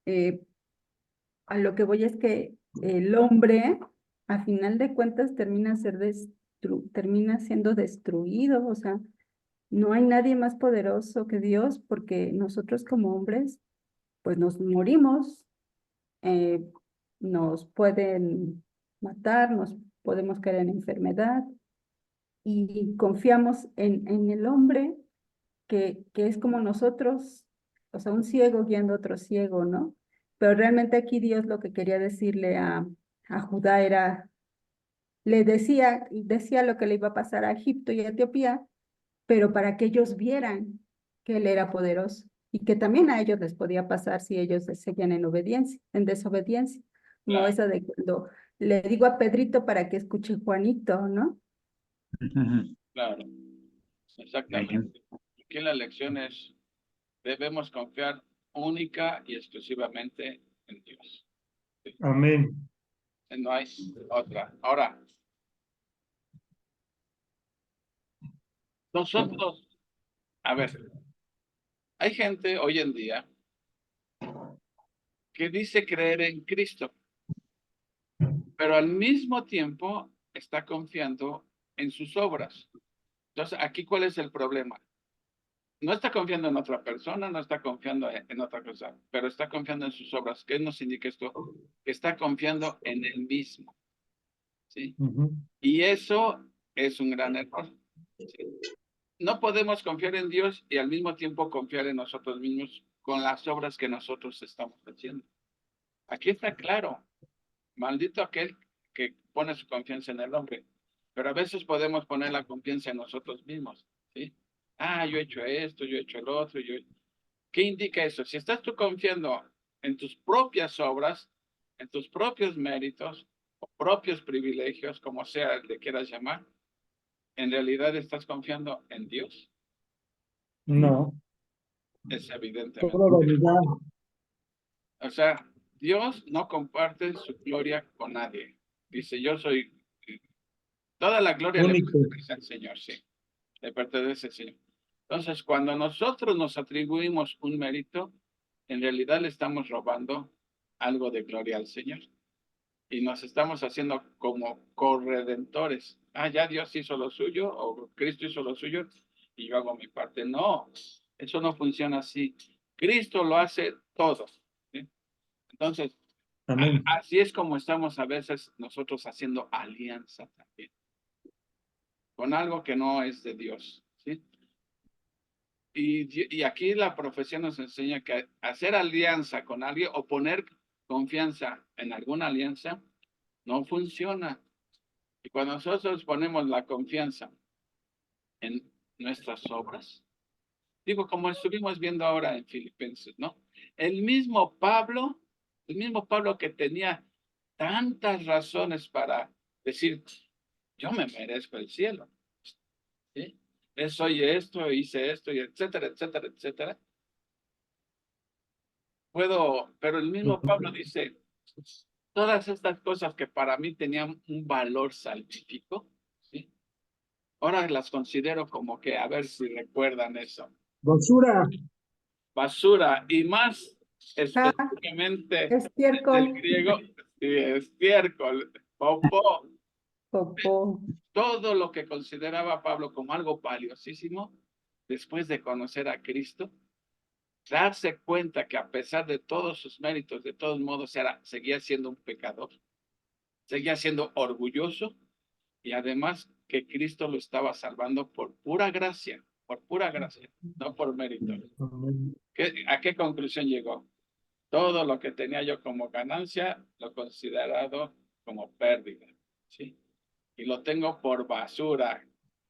eh, a lo que voy es que el hombre, a final de cuentas, termina siendo destruido, o sea, no hay nadie más poderoso que Dios porque nosotros como hombres, pues nos morimos, eh, nos pueden matar, nos podemos caer en enfermedad y confiamos en el hombre que es como nosotros, o sea, un ciego guiando a otro ciego, ¿no? Pero realmente aquí Dios lo que quería decirle a Judá era, le decía lo que le iba a pasar a Egipto y a Etiopía, pero para que ellos vieran que Él era poderoso y que también a ellos les podía pasar si ellos seguían en obediencia, en desobediencia. Como Claro. esa de cuando le digo a Pedrito para que escuche Juanito, ¿no? Claro, exactamente. Aquí la lección es, debemos confiar única y exclusivamente en Dios. Amén. No hay otra. Ahora, nosotros, a ver, hay gente hoy en día que dice creer en Cristo, pero al mismo tiempo está confiando en sus obras. Entonces, aquí, ¿cuál es el problema? No está confiando en otra persona, no está confiando en otra cosa, pero está confiando en sus obras. ¿Qué nos indica esto? Que está confiando en él mismo. ¿Sí? Ujú. Y eso es un gran error. ¿Sí? No podemos confiar en Dios y al mismo tiempo confiar en nosotros mismos con las obras que nosotros estamos haciendo. Aquí está claro, maldito aquel que pone su confianza en el hombre, pero a veces podemos poner la confianza en nosotros mismos, ¿sí? Ah, yo he hecho esto, yo he hecho el otro, ¿Qué indica eso? Si estás tú confiando en tus propias obras, en tus propios méritos, o propios privilegios, como sea le quieras llamar, ¿en realidad estás confiando en Dios? No, Es evidentemente. toda vanidad. O sea, Dios no comparte su gloria con nadie. Dice, yo soy, toda la gloria le Único. pertenece al Señor, sí, le pertenece al Señor. Entonces, cuando nosotros nos atribuimos un mérito, en realidad le estamos robando algo de gloria al Señor. Y nos estamos haciendo como corredentores. Ah, ya Dios hizo lo suyo, o Cristo hizo lo suyo, y yo hago mi parte. No, eso no funciona así. Cristo lo hace todo. ¿Sí? Entonces, Amén. así es como estamos a veces nosotros haciendo alianza también, con algo que no es de Dios. ¿Sí? Y aquí la profesión nos enseña que hacer alianza con alguien o poner confianza en alguna alianza no funciona. Y cuando nosotros ponemos la confianza en nuestras obras, digo, como estuvimos viendo ahora en Filipenses, ¿no? El mismo Pablo que tenía tantas razones para decir, yo me merezco el cielo, ¿sí? Soy esto, hice esto, y etcétera, etcétera, etcétera. Pero el mismo Pablo dice, todas estas cosas que para mí tenían un valor salvífico, ¿sí? Ahora las considero como que, a ver si recuerdan eso, Basura. basura, y más Ah, específicamente del estiércol, griego, estiércol, popó, popó. todo lo que consideraba Pablo como algo valiosísimo, después de conocer a Cristo, darse cuenta que a pesar de todos sus méritos, de todos modos, seguía siendo un pecador, seguía siendo orgulloso, y además que Cristo lo estaba salvando por pura gracia, no por mérito. Amén. ¿A qué conclusión llegó? Todo lo que tenía yo como ganancia, lo he considerado como pérdida, ¿sí? Y lo tengo por basura.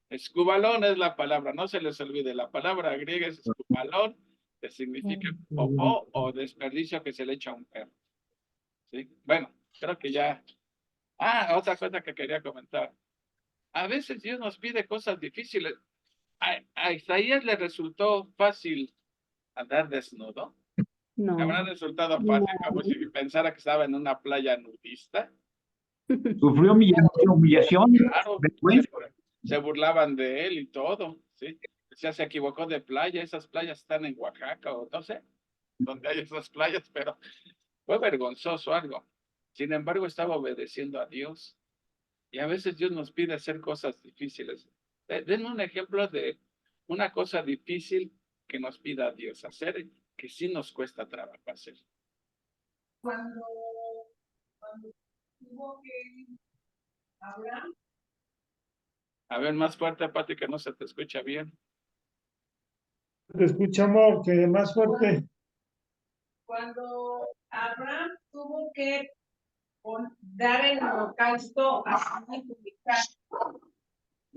Escubalón es la palabra, no se les olvide, la palabra griega es escubalón, que significa popó o desperdicio que se le echa a un perro, ¿sí? Bueno, creo que ya. Ah, otra cosa que quería comentar. A veces Dios nos pide cosas difíciles. A Isaías le resultó fácil andar desnudo. ¿Le habrá No, resultado no. fácil como si pensara que estaba en una playa nudista? Sufrió humillación, Claro, vergüenza. se burlaban de él y todo, ¿sí? Ya se equivocó de playa, esas playas están en Oaxaca o no sé dónde hay esas playas, pero fue vergonzoso algo. Sin embargo, estaba obedeciendo a Dios. Y a veces Dios nos pide hacer cosas difíciles. Denme un ejemplo de una cosa difícil que nos pida Dios hacer, que sí nos cuesta trabajo hacer. Cuando tuvo que Abraham, A ver, más fuerte, Pati, que no se te escucha bien. Te escuchamos que más fuerte. cuando Abraham tuvo que dar el holocausto a su hijo Isaac.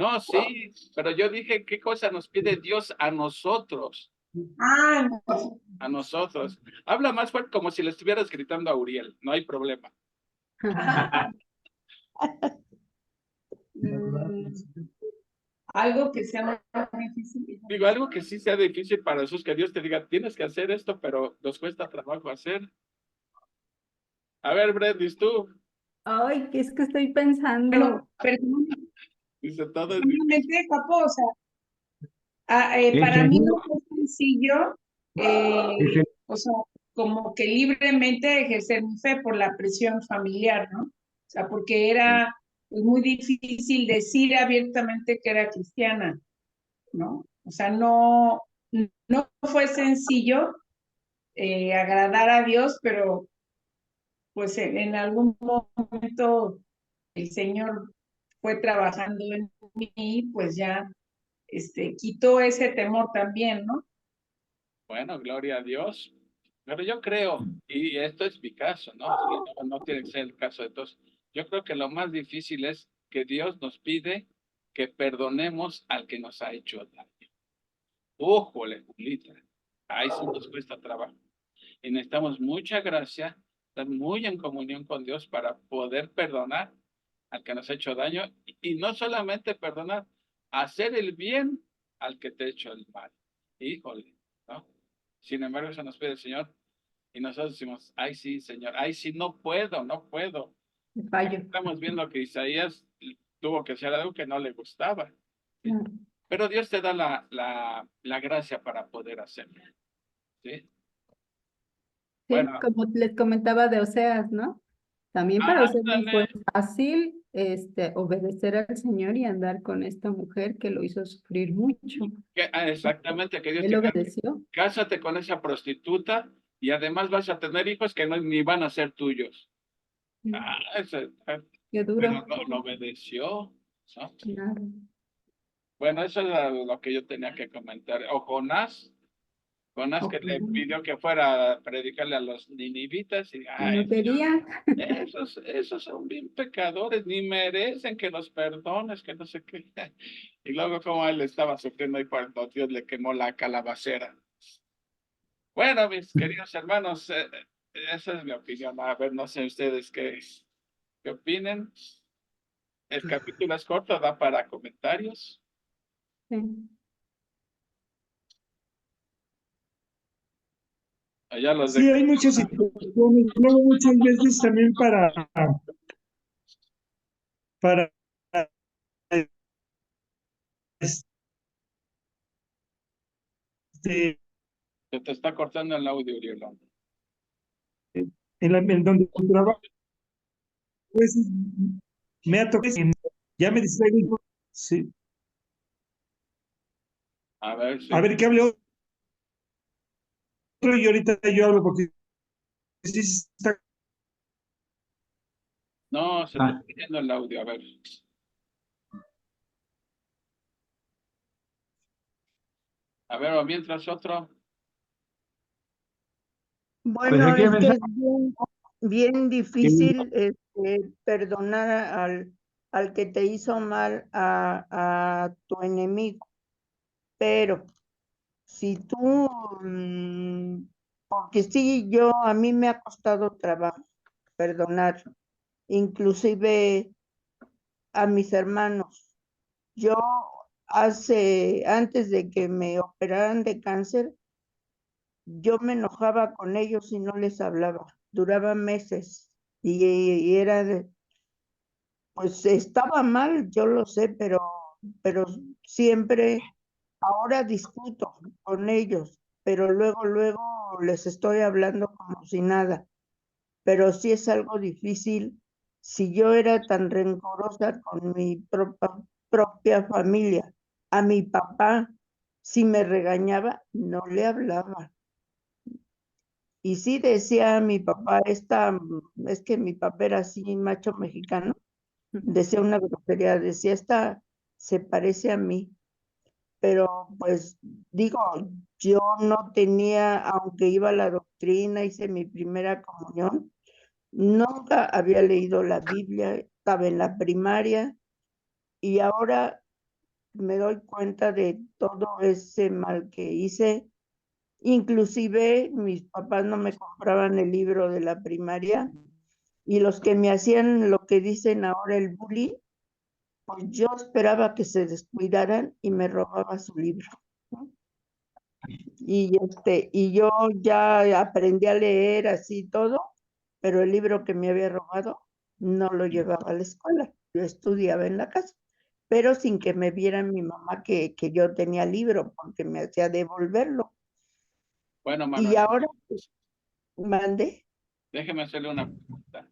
No, sí, pero yo dije, ¿qué cosa nos pide Dios a nosotros? Ah, no. A nosotros. Habla más fuerte como si le estuvieras gritando a Uriel, no hay problema. Mm, algo que sea más difícil. Digo, algo que sí sea difícil para Jesús, que Dios te diga, tienes que hacer esto, pero nos cuesta trabajo hacer. A ver, Brendis, tú, Ay, que es que estoy pensando. Bueno, personalmente, dice todo es difícil. Papo, o sea, El para mí Señor, no fue sencillo, el Señor, o sea, como que libremente ejercer mi fe por la presión familiar, ¿no? O sea, porque era pues, muy difícil decir abiertamente que era cristiana, ¿no? O sea, no fue sencillo agradar a Dios, pero pues en algún momento el Señor fue trabajando en mí, pues ya quitó ese temor también, ¿no? Bueno, gloria a Dios. Pero yo creo, y esto es mi caso, ¿no? No tiene que ser el caso de todos. Yo creo que lo más difícil es que Dios nos pide que perdonemos al que nos ha hecho daño. ¡Újole, Julita! Ahí sí nos cuesta trabajo. Y necesitamos mucha gracia, estar muy en comunión con Dios para poder perdonar al que nos ha hecho daño. Y no solamente perdonar, hacer el bien al que te ha hecho el mal. Híjole, ¿no? Sin embargo, eso nos pide el Señor. Y nosotros decimos, ay sí, Señor, ay sí, no puedo, no puedo. Fallo. Estamos viendo que Isaías tuvo que hacer algo que no le gustaba. ¿Sí? Claro. Pero Dios te da la gracia para poder hacerlo. ¿Sí? Sí, Bueno, como les comentaba de Oseas, ¿no? También para Oseas no ándale. fue fácil obedecer al Señor y andar con esta mujer que lo hizo sufrir mucho. Exactamente, que Dios Él te diga, obedeció. cásate con esa prostituta y además vas a tener hijos que no, ni van a ser tuyos. Qué Pero duro. no obedeció, ¿no? Claro. Bueno, eso es lo que yo tenía que comentar. O Jonás que le pidió que fuera a predicarle a los ninivitas y, Y no ay, quería. esos son bien pecadores, ni merecen que los perdones, que no sé qué. Y luego como él estaba sufriendo y cuando Dios le quemó la calabacera. Bueno, mis queridos hermanos, esa es mi opinión. A ver, no sé ustedes qué opinen. El capítulo es corto, da para comentarios. Sí. Allá los Sí, dejo. hay muchas situaciones, luego muchas veces también para este, Se te está cortando el audio, Uriel. en donde trabajo, pues, me ha tocado, ya me distraigo, sí. A ver si. A ver, ¿qué hable otro? Y ahorita yo hablo porque sí se está. No, se te está yendo el audio. A ver. A ver, o mientras otro. Bueno, aquí es me que es bien que difícil perdonar al que te hizo mal a tu enemigo, pero si tú, porque sí, a mí me ha costado trabajo perdonar, inclusive a mis hermanos. Yo antes de que me operaran de cáncer, yo me enojaba con ellos y no les hablaba. Duraba meses y pues estaba mal, yo lo sé, pero siempre, ahora discuto con ellos, pero luego les estoy hablando como si nada. Pero sí es algo difícil. Si yo era tan rencorosa con mi propia familia, a mi papá, si me regañaba, no le hablaba. Y sí decía a mi papá, es que mi papá era así, macho mexicano, decía una grosería, decía, esta se parece a mí, pero pues digo, yo no tenía, aunque iba a la doctrina, hice mi primera comunión, nunca había leído la Biblia, estaba en la primaria y ahora me doy cuenta de todo ese mal que hice. Inclusive mis papás no me compraban el libro de la primaria y los que me hacían lo que dicen ahora el bullying, pues yo esperaba que se descuidaran y me robaba su libro, ¿no? Y yo ya aprendí a leer así todo, pero el libro que me había robado no lo llevaba a la escuela. Yo estudiaba en la casa, pero sin que me viera mi mamá que yo tenía libro, porque me hacía devolverlo. Bueno, Y Manuel, ahora mandé. déjeme hacerle una pregunta.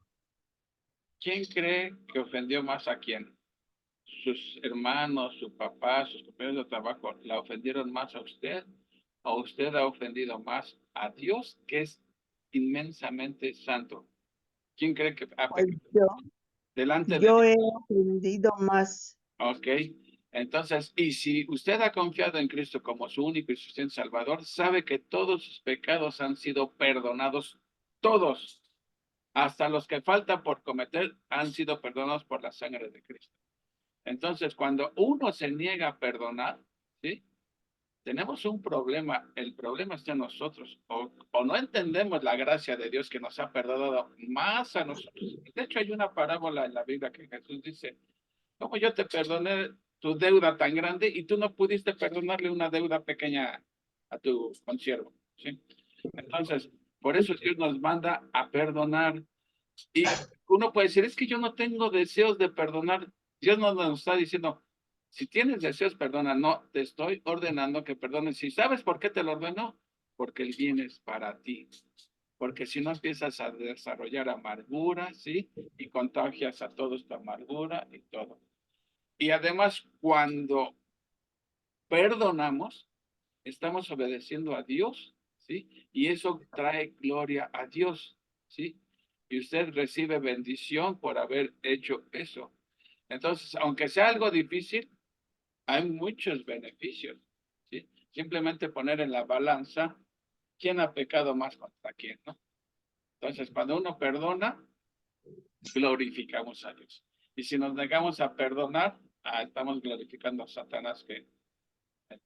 ¿Quién cree que ofendió más a quién? ¿Sus hermanos, su papá, sus compañeros de trabajo la ofendieron más a usted? ¿O usted ha ofendido más a Dios, que es inmensamente santo? ¿Quién cree que ha Pues pecado yo, delante de yo he Dios? aprendido más. Ok. Entonces, y si usted ha confiado en Cristo como su único y suficiente Salvador, sabe que todos sus pecados han sido perdonados, todos, hasta los que faltan por cometer, han sido perdonados por la sangre de Cristo. Entonces, cuando uno se niega a perdonar, ¿sí? Tenemos un problema. El problema está en nosotros. O no entendemos la gracia de Dios que nos ha perdonado más a nosotros. De hecho, hay una parábola en la Biblia que Jesús dice, ¿cómo yo te perdoné tu deuda tan grande y tú no pudiste perdonarle una deuda pequeña a tu consiervo? ¿Sí? Entonces, por eso Dios nos manda a perdonar. Y uno puede decir, es que yo no tengo deseos de perdonar. Dios no nos está diciendo, si tienes deseos, perdona. No, te estoy ordenando que perdones. ¿Y sabes por qué te lo ordeno? Porque el bien es para ti. Porque si no empiezas a desarrollar amargura, ¿sí? Y contagias a todos tu amargura y todo. Y además, cuando perdonamos, estamos obedeciendo a Dios, ¿sí? Y eso trae gloria a Dios, ¿sí? Y usted recibe bendición por haber hecho eso. Entonces, aunque sea algo difícil, hay muchos beneficios, ¿sí? Simplemente poner en la balanza quién ha pecado más contra quién, ¿no? Entonces, cuando uno perdona, glorificamos a Dios. Y si nos negamos a perdonar, estamos glorificando a Satanás que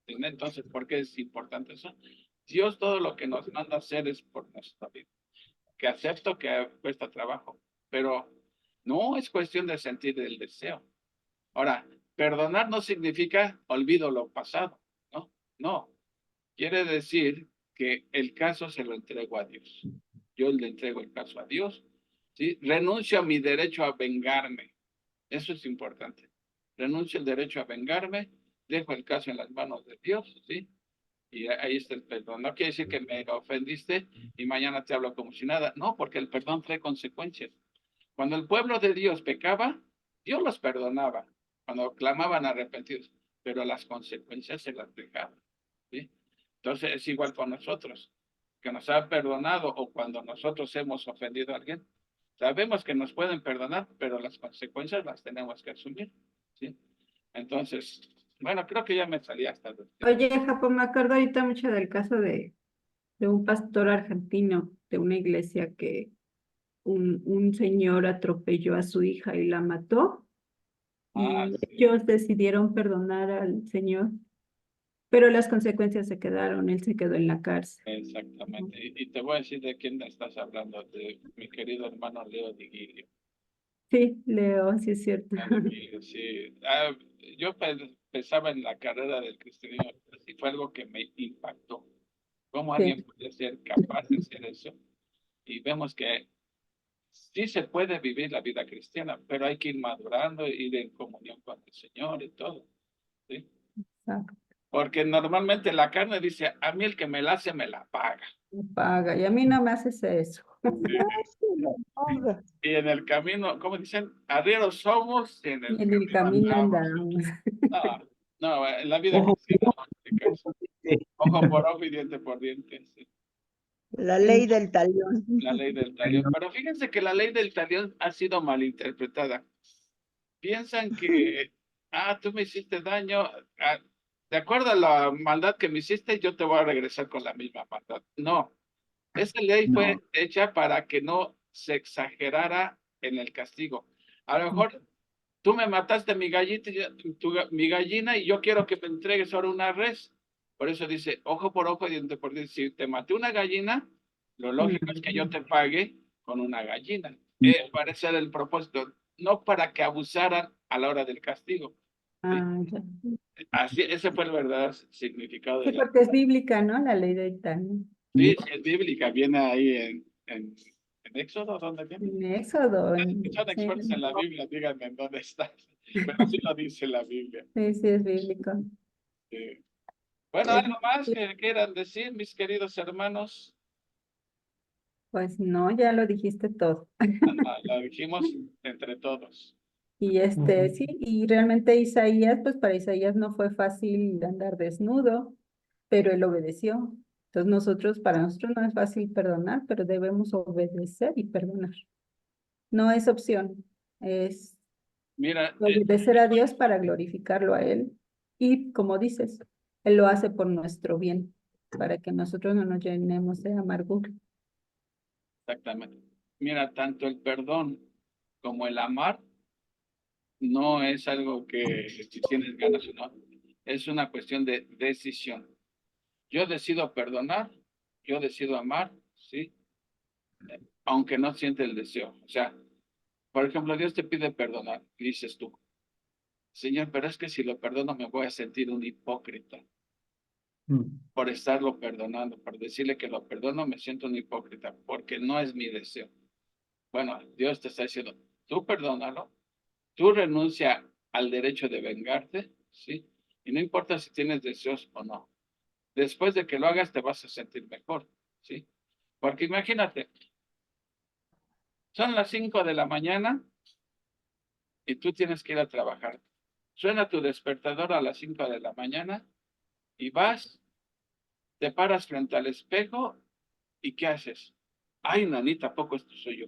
entonces, ¿por qué es importante eso? Dios todo lo que nos manda a hacer es por nuestra vida. Que acepto que cuesta trabajo, pero no es cuestión de sentir el deseo. Ahora, perdonar no significa olvido lo pasado, ¿no? No. Quiere decir que el caso se lo entrego a Dios. Yo le entrego el caso a Dios, ¿sí? Renuncio a mi derecho a vengarme. Eso es importante. Renuncio al derecho a vengarme, dejo el caso en las manos de Dios, ¿sí? Y ahí está el perdón. No quiere decir que me ofendiste y mañana te hablo como si nada. No, porque el perdón trae consecuencias. Cuando el pueblo de Dios pecaba, Dios los perdonaba. Cuando clamaban arrepentidos, pero las consecuencias se las dejaba, ¿sí? Entonces es igual con nosotros, que nos ha perdonado o cuando nosotros hemos ofendido a alguien. Sabemos que nos pueden perdonar, pero las consecuencias las tenemos que asumir, ¿sí? Entonces, bueno, creo que ya me salí hasta el... Oye, Japón, me acuerdo ahorita mucho del caso de un pastor argentino de una iglesia que un señor atropelló a su hija y la mató, Ah, y sí, ellos decidieron perdonar al señor, pero las consecuencias se quedaron, él se quedó en la cárcel. exactamente. Y te voy a decir de quién estás hablando, de mi querido hermano Leo Digilio. Sí, Leo, sí es cierto. Digilio, sí. Yo pensaba en la carrera del cristianismo, y fue algo que me impactó. ¿Cómo Sí, alguien puede ser capaz de hacer eso? Y vemos que sí se puede vivir la vida cristiana, pero hay que ir madurando, ir en comunión con el Señor y todo, ¿sí? exacto. Porque normalmente la carne dice, a mí el que me la hace, me la paga. Me paga, y a mí no me haces eso. Sí, lo paga. Y en el camino, como dicen, arrieros somos y en Y el en el camino camino andamos. andamos. No, no, en la vida Ojo, cristiana no aplica eso. este, Ojo por ojo y diente por diente, sí. La Sí, ley del talión. La ley del talión. Pero fíjense que la ley del talión ha sido malinterpretada. Piensan que, tú me hiciste daño, de acuerdo a la maldad que me hiciste, yo te voy a regresar con la misma maldad. No, esa ley no, fue hecha para que no se exagerara en el castigo. A lo mejor tú me mataste mi gallina, mi gallina y yo quiero que me entregues ahora una res. Por eso dice, ojo por ojo, diente por diente. Si te maté una gallina, lo lógico es que yo te pague con una gallina. Para ser el propósito, no para que abusaran a la hora del castigo. ¿Sí? Ya. Así, ese fue el verdadero significado Sí, de la... porque es bíblica, ¿no? La ley de Itán. Sí, sí, es bíblica, viene ahí en Éxodo, ¿dónde viene? En Éxodo. Son Sí, expertos en la Biblia, díganme en dónde está. Pero sí lo dice la Biblia. sí, sí, es bíblico. Sí. Bueno, ¿algo más que quieran decir, mis queridos hermanos? Pues no, ya lo dijiste todo. Lo dijimos entre todos. Y sí, y realmente Isaías, pues para Isaías no fue fácil andar desnudo, pero él obedeció. Entonces para nosotros no es fácil perdonar, pero debemos obedecer y perdonar. No es opción, es Mira, obedecer a Dios para glorificarlo a Él. Y como dices, Él lo hace por nuestro bien, para que nosotros no nos llenemos de amargura. exactamente. Mira, tanto el perdón como el amar no es algo que si tienes ganas o no. Es una cuestión de decisión. Yo decido perdonar, yo decido amar, ¿sí? Aunque no siente el deseo. O sea, por ejemplo, Dios te pide perdonar y dices tú, Señor, pero es que si lo perdono me voy a sentir un hipócrita por estarlo perdonando, por decirle que lo perdono me siento un hipócrita, porque no es mi deseo. Bueno, Dios te está diciendo, tú perdónalo, tú renuncia al derecho de vengarte, ¿sí? Y no importa si tienes deseos o no. Después de que lo hagas te vas a sentir mejor, ¿sí? Porque imagínate, son las 5 de la mañana y tú tienes que ir a trabajar. Suena tu despertador a las 5 de la mañana y vas, te paras frente al espejo y ¿qué haces? Ay, nanita, poco esto soy yo.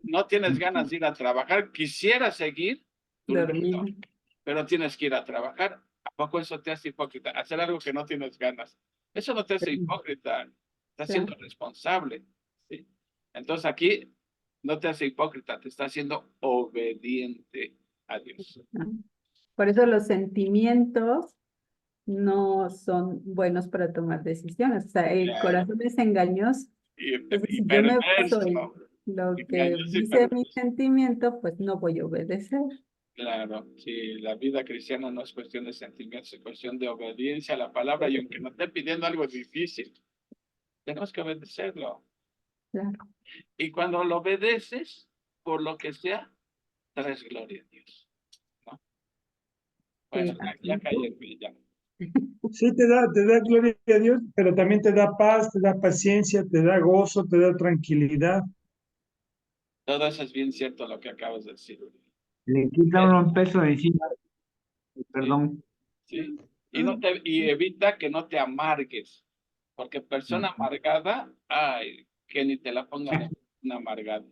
No tienes ganas de ir a trabajar, quisiera seguir durmiendo, Dormir. pero tienes que ir a trabajar. ¿A poco eso te hace hipócrita? Hacer algo que no tienes ganas. Eso no te hace hipócrita, estás siendo responsable, ¿sí? Entonces aquí no te hace hipócrita, te está haciendo obediente a Dios. Por eso los sentimientos no son buenos para tomar decisiones. O sea, el corazón es engañoso. Entonces, Y si yo me baso en perverso. lo que Engañoso y dice mi perverso. sentimiento, pues no voy a obedecer. Claro, sí, la vida cristiana no es cuestión de sentimientos, es cuestión de obediencia a la palabra y aunque nos esté pidiendo algo difícil, tenemos que obedecerlo. Claro. Y cuando lo obedeces, por lo que sea, traes gloria a Dios, ¿no? Bueno, ya caí ya. Sí, te da gloria a Dios, pero también te da paz, te da paciencia, te da gozo, te da tranquilidad. Todo eso es bien cierto lo que acabas de decir. Le quita un peso de encima, perdón. Sí. Y evita que no te amargues, porque persona amargada, ay, que ni te la pongan una amargada.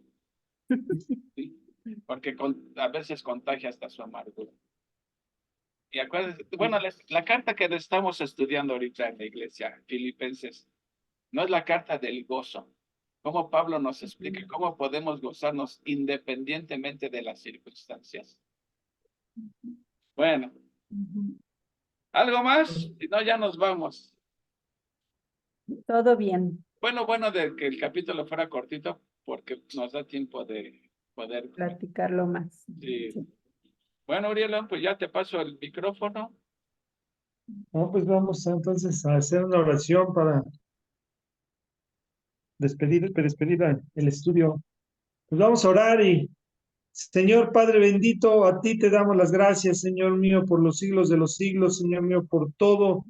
¿Sí? Porque a veces contagia hasta su amargura. Y acuérdense, bueno, la carta que estamos estudiando ahorita en la iglesia, Filipenses, no es la carta del gozo. Como Pablo nos explica cómo podemos gozarnos independientemente de las circunstancias. Bueno, ¿algo más? Si no, ya nos vamos. Todo bien. Bueno de que el capítulo fuera cortito porque nos da tiempo de poder Platicarlo más. Sí. Sí. Bueno, Uriela, pues ya te paso el micrófono. No, pues vamos entonces a hacer una oración para despedir el estudio. Pues vamos a orar y Señor Padre bendito, a ti te damos las gracias, Señor mío, por los siglos de los siglos, Señor mío, por todo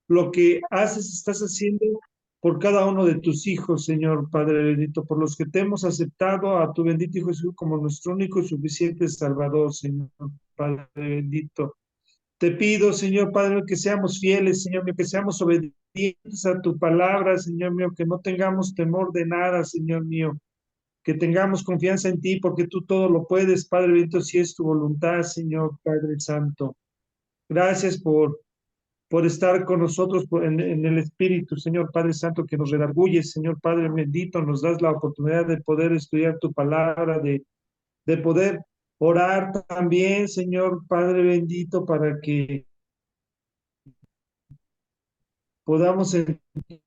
lo que haces, estás haciendo por cada uno de tus hijos, Señor Padre bendito, por los que te hemos aceptado a tu bendito Hijo Jesús como nuestro único y suficiente Salvador, Señor Padre bendito. Te pido, Señor Padre, que seamos fieles, Señor mío, que seamos obedientes a tu palabra, Señor mío, que no tengamos temor de nada, Señor mío, que tengamos confianza en ti, porque tú todo lo puedes, Padre bendito, si es tu voluntad, Señor Padre Santo. Gracias por estar con nosotros en el Espíritu, Señor Padre Santo, que nos redarguye, Señor Padre bendito, nos das la oportunidad de poder estudiar tu palabra, de de poder orar también, Señor Padre bendito, para que podamos entender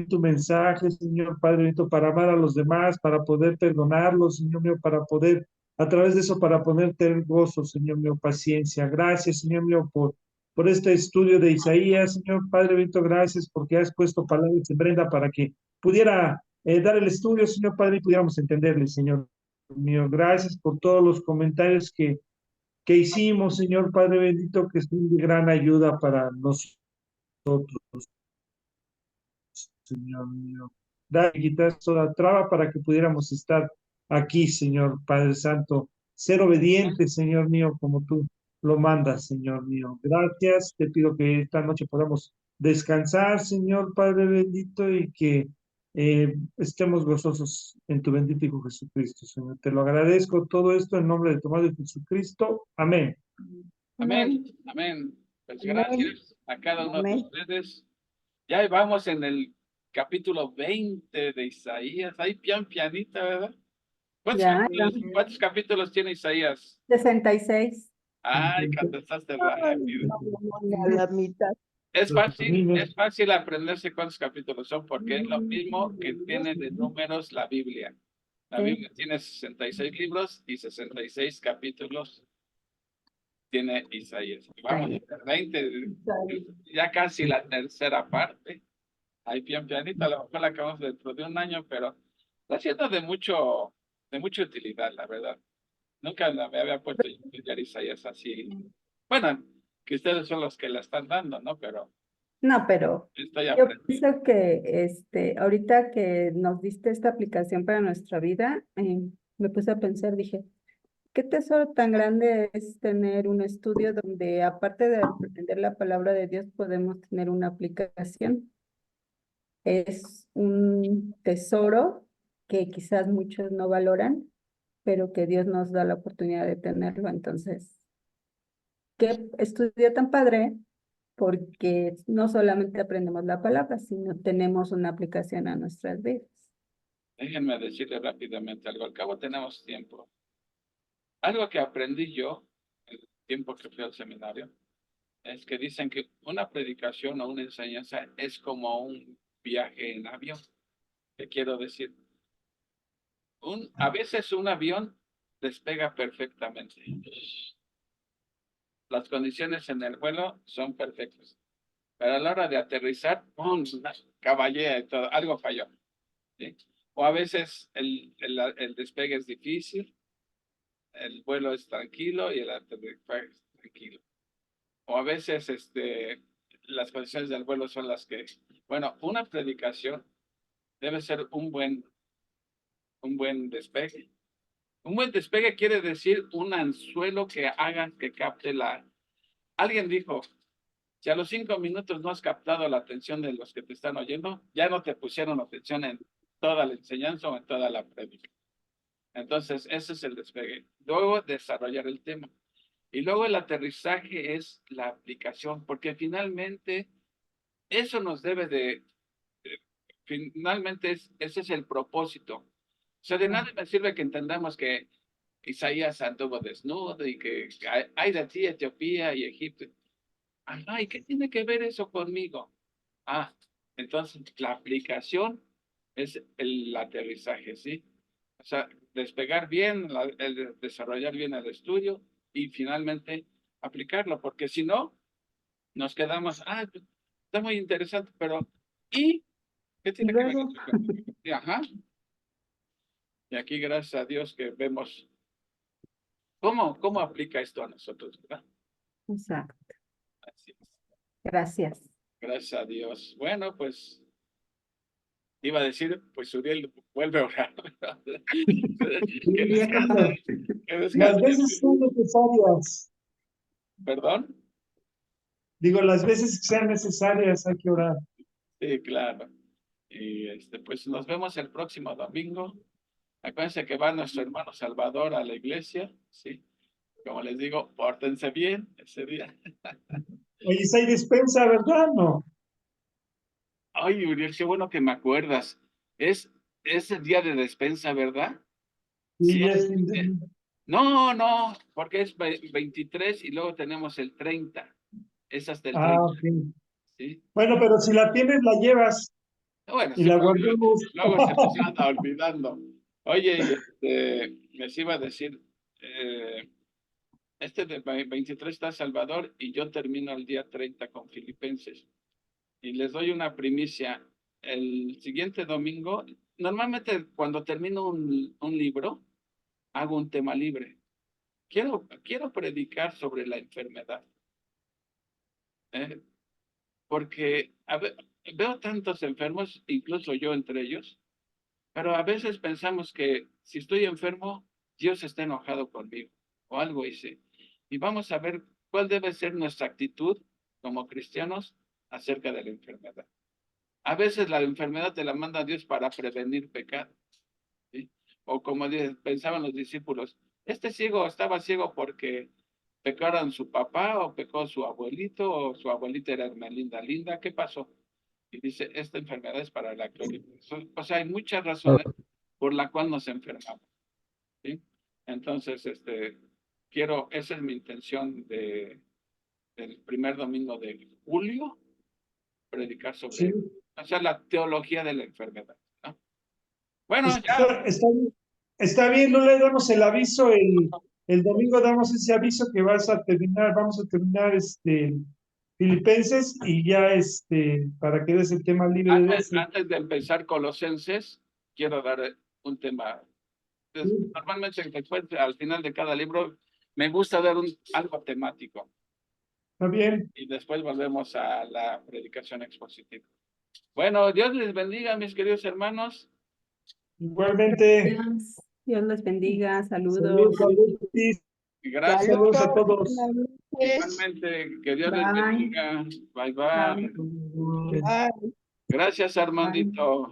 tu mensaje, Señor Padre bendito, para amar a los demás, para poder perdonarlos, Señor mío, para poder, a través de eso, para poder tener gozo, Señor mío, paciencia. Gracias, Señor mío, por este estudio de Isaías, Señor Padre bendito, gracias porque has puesto palabras en Brenda para que pudiera dar el estudio, Señor Padre, y pudiéramos entenderle, Señor mío. Gracias por todos los comentarios que hicimos, Señor Padre bendito, que son de gran ayuda para nosotros, Señor mío. Da y quitar toda traba para que pudiéramos estar aquí, Señor Padre Santo. Ser obedientes, Señor mío, como tú lo mandas, Señor mío. Gracias. Te pido que esta noche podamos descansar, Señor Padre bendito, y que estemos gozosos en tu bendito Hijo Jesucristo, Señor. Te lo agradezco todo esto en nombre de tu Madre Jesucristo. Amén. Amén, amén. Pues Amén. gracias a cada uno de Amén. ustedes. Ya vamos en el capítulo 20 de Isaías. Ahí pianita, ¿verdad? Ya, ¿Cuántos capítulos tiene Isaías? 66. Ay, contestaste Ay, rápido. a la mitad. Es fácil aprenderse cuántos capítulos son, porque es lo mismo que tiene de números la Biblia. La Sí. Biblia tiene 66 libros y 66 capítulos tiene Isaías. Vamos, 20, ya casi la tercera parte. Ahí pianita, a lo mejor la acabamos dentro de un año, pero está siendo de mucha utilidad, la verdad. Nunca me había puesto yo a estudiar Isaías así. Bueno, que ustedes son los que la están dando, ¿no? Pero No, pero estoy yo aprendiendo. pienso que ahorita que nos diste esta aplicación para nuestra vida, me puse a pensar, dije, qué tesoro tan grande es tener un estudio donde aparte de aprender la palabra de Dios podemos tener una aplicación. Es un tesoro que quizás muchos no valoran, pero que Dios nos da la oportunidad de tenerlo. Entonces, qué estudio tan padre, porque no solamente aprendemos la palabra, sino tenemos una aplicación a nuestras vidas. Déjenme decirle rápidamente algo. Al cabo tenemos tiempo. Algo que aprendí yo, el tiempo que fui al seminario, es que dicen que una predicación o una enseñanza es como un viaje en avión. ¿Qué quiero decir? A veces un avión despega perfectamente. Las condiciones en el vuelo son perfectas. Pero a la hora de aterrizar, ¡pum!, caballea y todo, algo falló. ¿Sí? O a veces el despegue es difícil, el vuelo es tranquilo y el aterrizaje es tranquilo. O a veces las condiciones del vuelo son las que... Bueno, una predicación debe ser un buen despegue. Un buen despegue quiere decir un anzuelo que haga que capte la... Alguien dijo, si a los 5 minutos no has captado la atención de los que te están oyendo, ya no te pusieron atención en toda la enseñanza o en toda la prédica. Entonces, ese es el despegue. Luego, desarrollar el tema. Y luego el aterrizaje es la aplicación, porque finalmente eso nos debe finalmente ese es el propósito. O sea, de nada me sirve que entendamos que Isaías anduvo desnudo y que hay de ti Etiopía y Egipto. Ajá, ¿y qué tiene que ver eso conmigo? Ah, entonces la aplicación es el aterrizaje, ¿sí? O sea, despegar bien, el desarrollar bien el estudio y finalmente aplicarlo, porque si no, nos quedamos, pues, está muy interesante, pero ¿y qué Y tiene que ver luego, esto conmigo? Y, ajá, y aquí gracias a Dios que vemos cómo aplica esto a nosotros, ¿verdad? exacto, Así es. gracias. Gracias a Dios. Bueno, pues iba a decir, pues Uriel vuelve a orar. Que descanse, que Las descanse. veces son necesarias. ¿Perdón? Digo, las veces que sean necesarias hay que orar. Sí, claro. Y pues nos vemos el próximo domingo. Acuérdense que va nuestro hermano Salvador a la iglesia, ¿sí? Como les digo, pórtense bien ese día. Oye, si hay despensa, ¿verdad? No. Ay, Uriel, qué bueno que me acuerdas. Es el día de despensa, ¿verdad? Y Sí, ya es fin de... No, no, porque es 23 y luego tenemos el 30. Es hasta el 30, Ok. ¿sí? Bueno, pero si la tienes, la llevas Bueno, y sí, la porque guardamos. luego se nos anda olvidando. Oye, y les iba a decir, de 23 está Salvador y yo termino el día 30 con Filipenses. Y les doy una primicia. El siguiente domingo, normalmente cuando termino un libro, hago un tema libre. Quiero predicar sobre la enfermedad, ¿eh? Porque veo tantos enfermos, incluso yo entre ellos, pero a veces pensamos que si estoy enfermo, Dios está enojado conmigo o algo hice. Y vamos a ver cuál debe ser nuestra actitud como cristianos acerca de la enfermedad. A veces la enfermedad te la manda Dios para prevenir pecado, ¿sí? O como pensaban los discípulos, este ciego estaba ciego porque pecaron su papá o pecó su abuelito o su abuelita era Hermelinda Linda, ¿qué pasó? Y dice, esta enfermedad es para la gloria. O sea, hay muchas razones por la cual nos enfermamos, ¿sí? Entonces, esa es mi intención del primer domingo de julio, predicar Sí. sobre, o sea, la teología de la enfermedad, ¿no? Bueno, ya, Está bien, no le damos el aviso, el domingo damos ese aviso que vamos a terminar Filipenses y ya para que des el tema libre de ese. antes de empezar Colosenses, quiero dar un tema. Sí, Normalmente después, al final de cada libro, me gusta dar algo temático está bien, y después volvemos a la predicación expositiva. Bueno, Dios les bendiga, mis queridos hermanos. igualmente, Gracias. Dios les bendiga. saludos Saludos. a Luis, Gracias. saludos a Saludos, todos. buenas noches. Igualmente, que Dios les Bye. bendiga. Bye, bye. Bye. Bye. Gracias, Bye. Armandito.